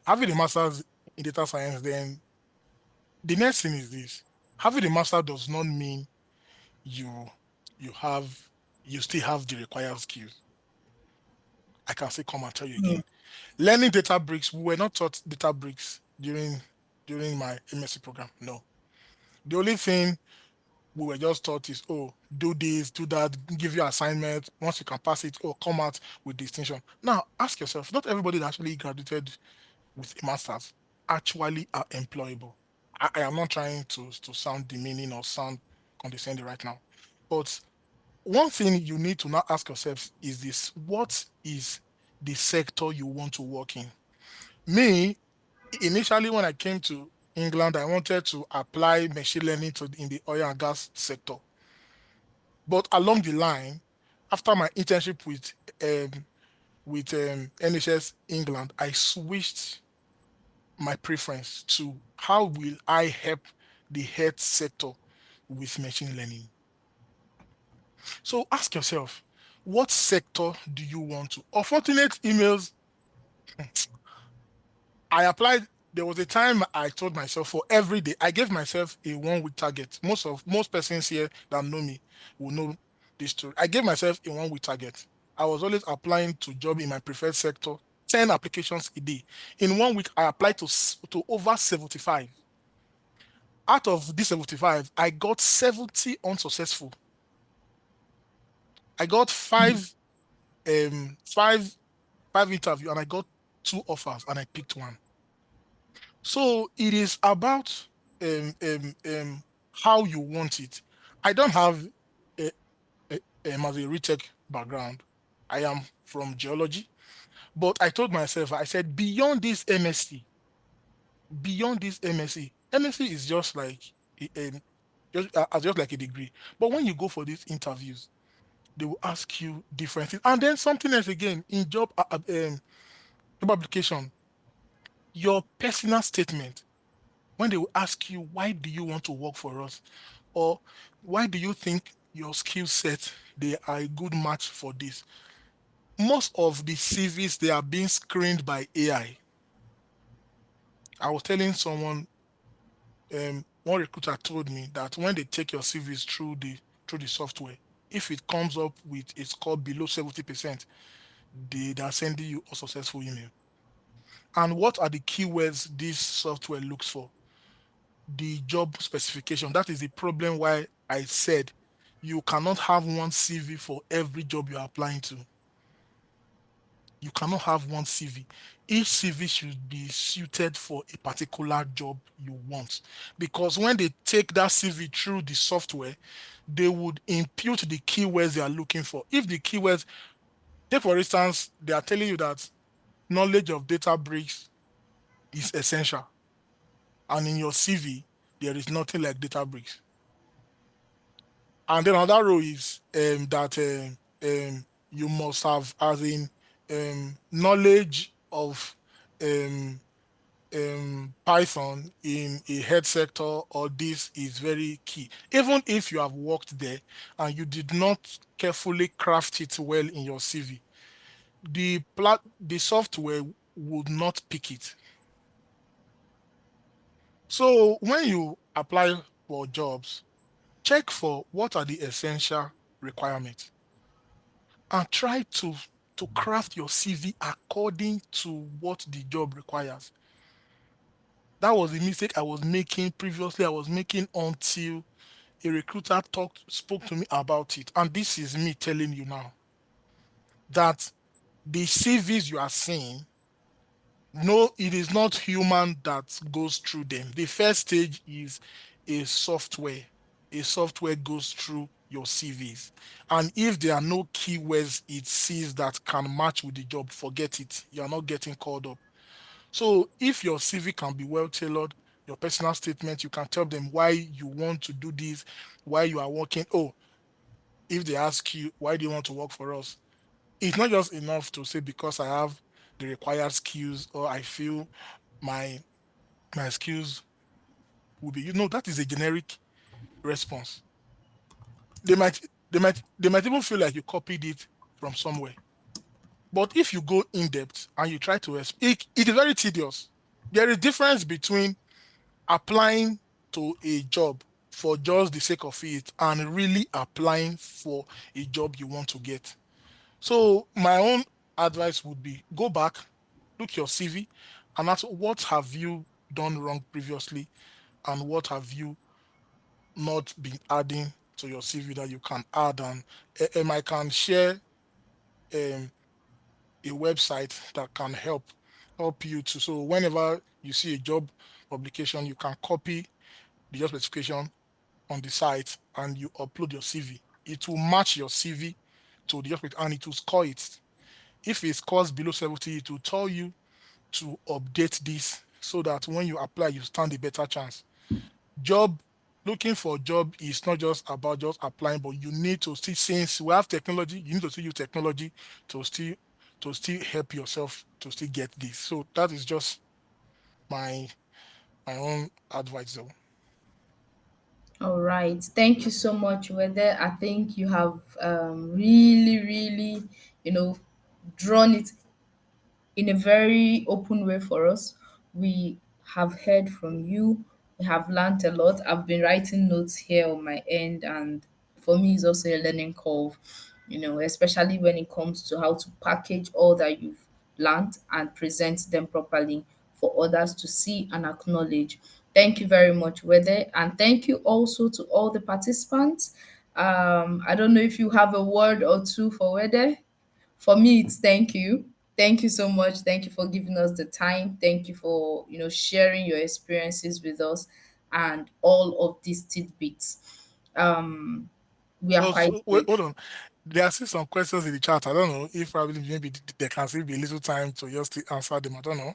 having a master's in data science, then the next thing is this. Having a master does not mean you you have you still have the required skills. I can say come and tell you again. Learning data bricks, we were not taught data bricks during my MSc program. No. The only thing we were just taught is, oh, do this, do that, give you assignment. Once you can pass it, oh, come out with distinction. Now ask yourself, not everybody that actually graduated with a master's actually are employable. I am not trying to sound demeaning or sound condescending right now. But one thing you need to now ask yourself is this: what is the sector you want to work in? Me, initially when I came to England, I wanted to apply machine learning to in the oil and gas sector. But along the line, after my internship with NHS England, I switched my preference to how will I help the health sector with machine learning. So ask yourself, what sector do you want to? Unfortunate emails, I applied. There was a time I told myself for every day, I gave myself a 1 week target. Most persons here that know me will know this story. I gave myself a 1 week target. I was always applying to job in my preferred sector, 10 applications a day. In 1 week, I applied to over 75. Out of this 75, I got 70 unsuccessful. I got um five five interview and I got two offers and I picked one. So it is about how you want it. I don't have a, as a retech background. I am from geology, but I told myself, I said, beyond this MSc is just like just like a degree. But when you go for these interviews, they will ask you different things. And then something else again in job application, your personal statement. When they will ask you, why do you want to work for us? Or why do you think your skill set, they are a good match for this? Most of the CVs, they are being screened by AI. I was telling someone, one recruiter told me that when they take your CVs through the software, if it comes up with a score below 70%, they are sending you a successful email. And what are the keywords this software looks for? The job specification. That is the problem why I said you cannot have one CV for every job you're applying to. You cannot have one CV. Each CV should be suited for a particular job you want. Because when they take that CV through the software, they would impute the keywords they are looking for. If the keywords, take for instance, they are telling you that knowledge of data bricks is essential, and in your CV, there is nothing like data bricks. And then another role is that you must have, as in knowledge of um, Python in a health sector, or this is very key. Even if you have worked there and you did not carefully craft it well in your CV, the software would not pick it. So when you apply for jobs, check for what are the essential requirements and try to craft your CV according to what the job requires. That was the mistake I was making previously. I was making until a recruiter spoke to me about it. And this is me telling you now that the CVs you are seeing, no, it is not human that goes through them. The first stage is a software. A software goes through your CVs. And if there are no keywords it sees that can match with the job, forget it. You are not getting called up. So if your CV can be well tailored, your personal statement, you can tell them why you want to do this, why you are working. Oh, if they ask you, why do you want to work for us? It's not just enough to say because I have the required skills or I feel my my skills will be, that is a generic response. They might even feel like you copied it from somewhere. But if you go in depth and you try to speak, it is very tedious. There is difference between applying to a job for just the sake of it and really applying for a job you want to get. So my own advice would be go back, look your CV, and ask what have you done wrong previously and what have you not been adding to your CV that you can add, and I can share um, a website that can help you to, so whenever you see a job publication you can copy the job specification on the site and you upload your CV. It will match your CV to the job and it will score it. If it scores below 70, it will tell you to update this so that when you apply, you stand a better chance. Job Looking for a job is not just about just applying, but you need to still, since we have technology, you need to still use technology to still help yourself to still get this. So that is just my my own advice though. All right. Thank you so much, Whether. I think you have really, really, you know, drawn it in a very open way for us. We have heard from you. We have learned a lot. I've been writing notes here on my end, and for me, it's also a learning curve, especially when it comes to how to package all that you've learned and present them properly for others to see and acknowledge. Thank you very much, Wede. And thank you also to all the participants. I don't know if you have a word or two for Wede. For me, it's thank you. Thank you so much. Thank you for giving us the time. Thank you for, sharing your experiences with us and all of these tidbits. Um, we are Oh, quite so wait, hold grateful. on. There are still some questions in the chat. I don't know if probably maybe there can still be a little time to just answer them. I don't know.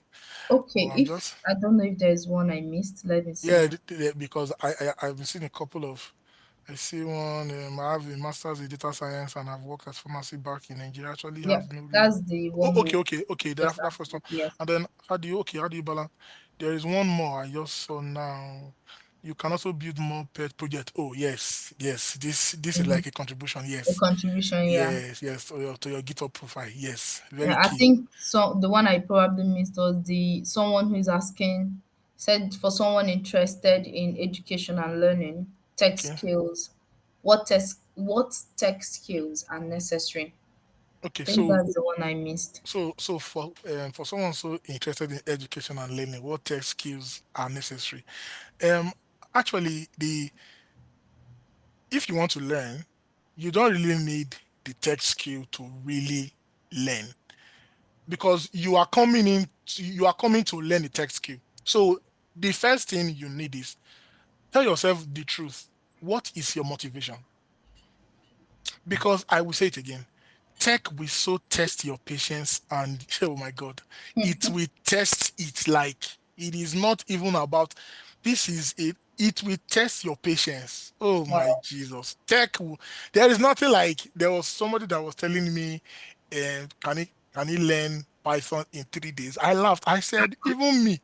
But Okay, I'm if just, I don't know if there's one I missed, let me yeah, see. because I've been seeing a couple of. I see one. I have a master's in data science and I've worked as pharmacy back in Nigeria. Actually, Yeah, have no real. that's the Oh, one we okay. just That first one. answered. Yes. And then how do you balance? There is one more I just saw now. You can also build more pet project. Oh yes. This is Mm-hmm. like a contribution. A Yes. contribution, yeah. Yes, to your GitHub profile. Yes, very Yeah, I key. think so. The one I probably missed was the someone who is asking said for someone interested in education and learning tech Okay, skills, what tech skills are necessary? okay. I think that's the one I missed. So for someone so interested in education and learning, what tech skills are necessary? Um, Actually, the if you want to learn, you don't really need the tech skill to really learn because you are coming to learn the tech skill. So the first thing you need is tell yourself the truth. What is your motivation? Because I will say it again, tech will so test your patience, and oh my God, it will test it like it is not even about this is it. It will test your patience. Oh my Wow. Jesus. There is nothing like there was somebody that was telling me, can he learn Python in 3 days? I laughed. I said, even me,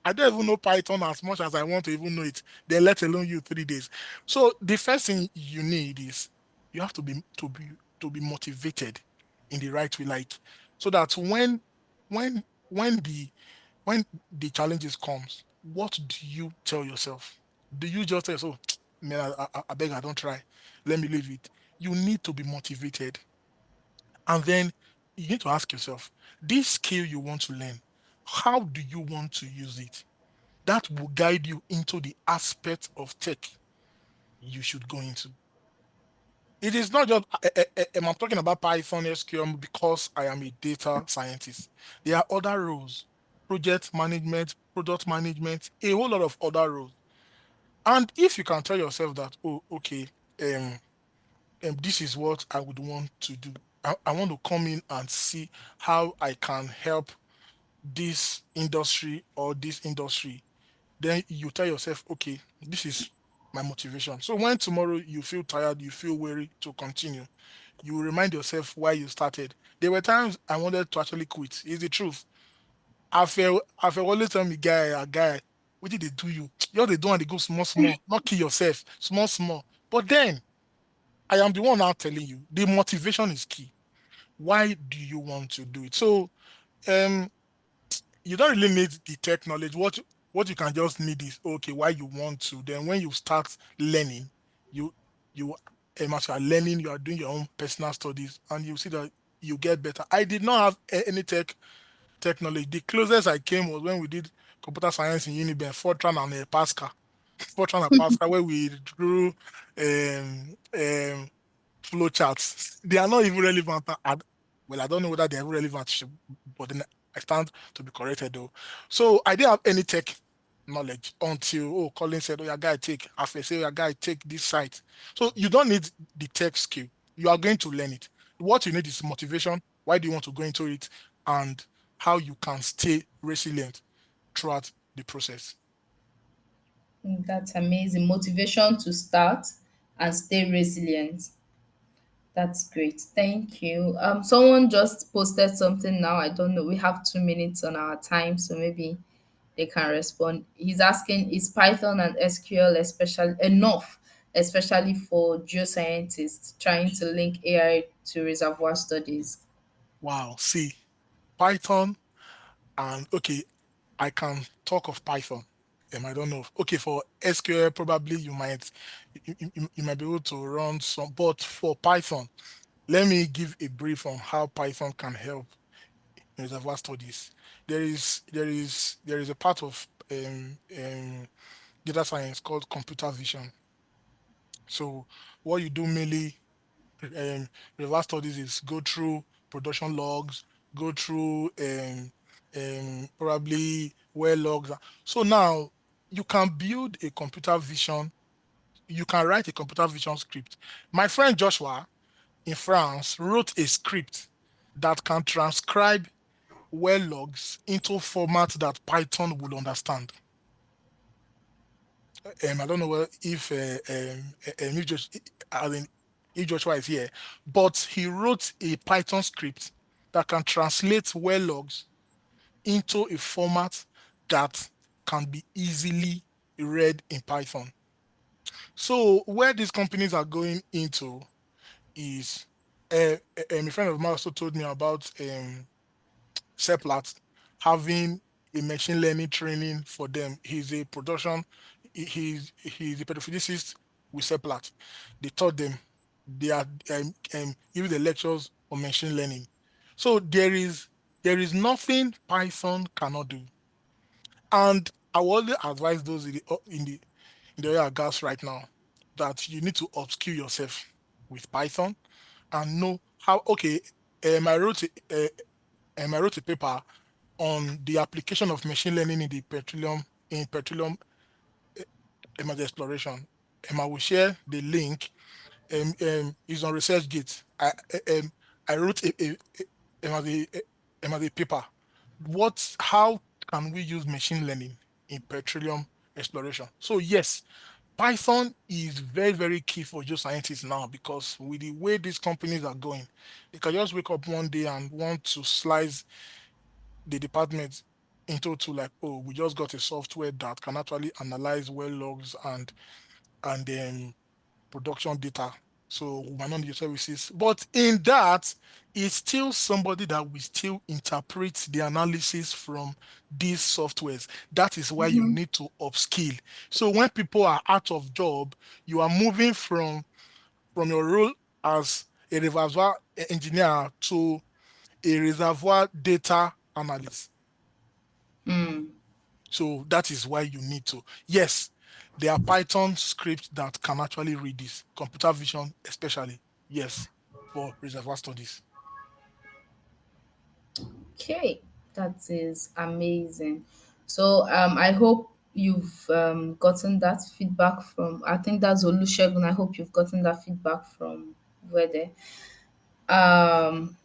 I don't even know Python as much as I want to even know it. They let alone you 3 days. So the first thing you need is you have to be motivated in the right way, like so that when the when the challenges comes, what do you tell yourself? Do you just tell yourself, man, I beg, I don't try, let me leave it? You need to be motivated, and then you need to ask yourself, this skill you want to learn, how do you want to use it? That will guide you into the aspect of tech you should go into. It is not just I'm talking about Python SQL because I am a data scientist. There are other roles, project management, product management, a whole lot of other roles. And if you can tell yourself that, oh, okay, um, this is what I would want to do. I want to come in and see how I can help this industry or this industry. Then you tell yourself, okay, this is my motivation. So when tomorrow you feel tired, you feel weary to continue, you will remind yourself why you started. There were times I wanted to actually quit. It's the truth. I felt always tell me, guy, what did they do you? You they do and they go small, small, not kill yourself, small, small. But then I am the one now telling you the motivation is key. why do you want to do it? So um you don't really need the tech knowledge. What you can just need is okay, why you want to. Then when you start learning, you you as you are learning, you are doing your own personal studies, and you see that you get better. I did not have any tech knowledge. The closest I came was when we did computer science in Uniben, Fortran and Pascal. Fortran and Pascal, where we drew flow charts. They are not even relevant. Well, I don't know whether they're relevant, but then I stand to be corrected though. So I didn't have any tech knowledge until Colin said, "Oh, your guy take." After say, "Your guy take this site." So you don't need the tech skill. You are going to learn it. What you need is motivation. Why do you want to go into it, and how you can stay resilient throughout the process. That's amazing. Motivation to start and stay resilient. That's great. Thank you. Someone just posted something now. I don't know. We have 2 minutes on our time, so maybe they can respond. He's asking, is Python and SQL especially enough, especially for geoscientists trying to link AI to reservoir studies? Wow. See, Python and okay, I can talk of Python. I don't know. Okay, for SQL, probably you might be able to run some, but for Python, let me give a brief on how Python can help in reservoir studies. There is a part of data science called computer vision. So what you do mainly reverse studies is go through production logs, go through probably well logs. So now you can build a computer vision, you can write a computer vision script. My friend Joshua in France wrote a script that can transcribe well logs into format that Python will understand. I don't know if if, I mean, if Joshua is here, but he wrote a Python script that can translate well logs into a format that can be easily read in Python. So where these companies are going into is, a friend of mine also told me about Seplat having a machine learning training for them. He's a pedophysicist with Seplat. They taught them, they are giving the lectures on machine learning. So there is nothing Python cannot do. And I will only advise those in the oil and gas right now that you need to upskill yourself with Python and know how. Okay, I wrote a paper on the application of machine learning in the petroleum exploration. I will share the link. It's on ResearchGate. I wrote a paper. How can we use machine learning in petroleum exploration? So yes, Python is very, very key for geoscientists now because with the way these companies are going, they can just wake up one day and want to slice the department into two, like, oh, we just got a software that can actually analyze well logs and then production data. So we might not need your services. But in that, it's still somebody that will still interpret the analysis from these softwares. That is why you need to upskill. So when people are out of job, you are moving from your role as a reservoir engineer to a reservoir data analyst. Hmm. So that is why you need to. Yes, there are Python scripts that can actually read this, computer vision especially. Yes, for reservoir studies. Okay, that is amazing. So I hope you've gotten that feedback from. I think that's Olusegun. I hope you've gotten that feedback from Wede. Um,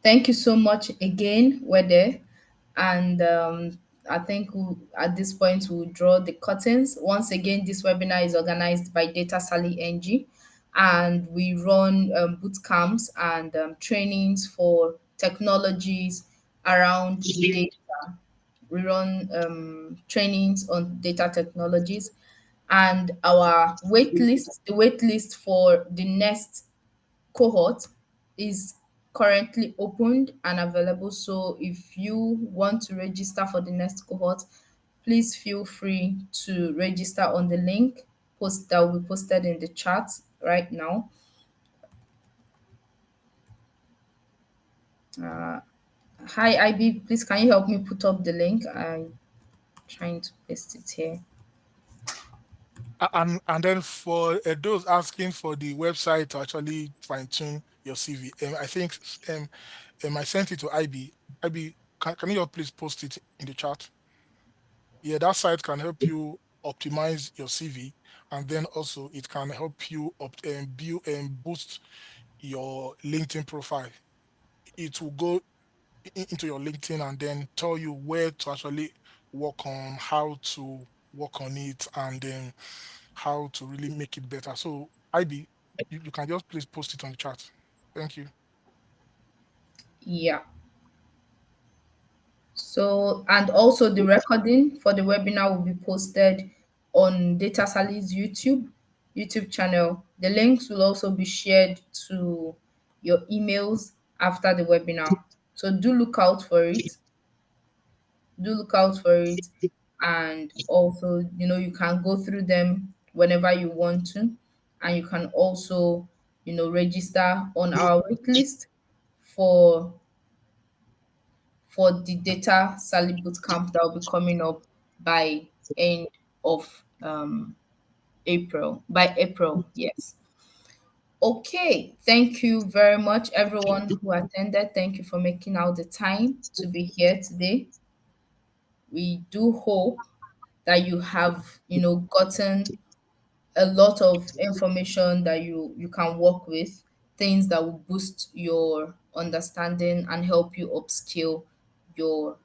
Thank you so much again, Wede. And I think at this point we'll draw the curtains. Once again, this webinar is organized by Data Sally NG, and we run boot camps and trainings for technologies around data. We run trainings on data technologies, and our wait list, the wait list for the next cohort is currently opened and available. So if you want to register for the next cohort, please feel free to register on the link post that will be posted in the chat right now. Hi IB, please can you help me put up the link? I'm trying to paste it here. And then for those asking for the website to actually fine tune your CV, I think um, I sent it to IB. IB, can you please post it in the chat? Yeah, that site can help you optimize your CV, and then also it can help you build and boost your LinkedIn profile. It will go into your LinkedIn and then tell you where to actually work on, how to work on it, and then how to really make it better. So, IB, you can just please post it on the chat. Thank you. Yeah. So, and also the recording for the webinar will be posted on Data Sally's YouTube channel. The links will also be shared to your emails after the webinar. So do look out for it. Do look out for it. And also, you can go through them whenever you want to. And you can also, register on our wait list for the data Sally bootcamp that will be coming up by end of April. By April, yes. Okay, thank you very much, everyone who attended. Thank you for making out the time to be here today. We do hope that you have, gotten a lot of information that you can work with, things that will boost your understanding and help you upskill your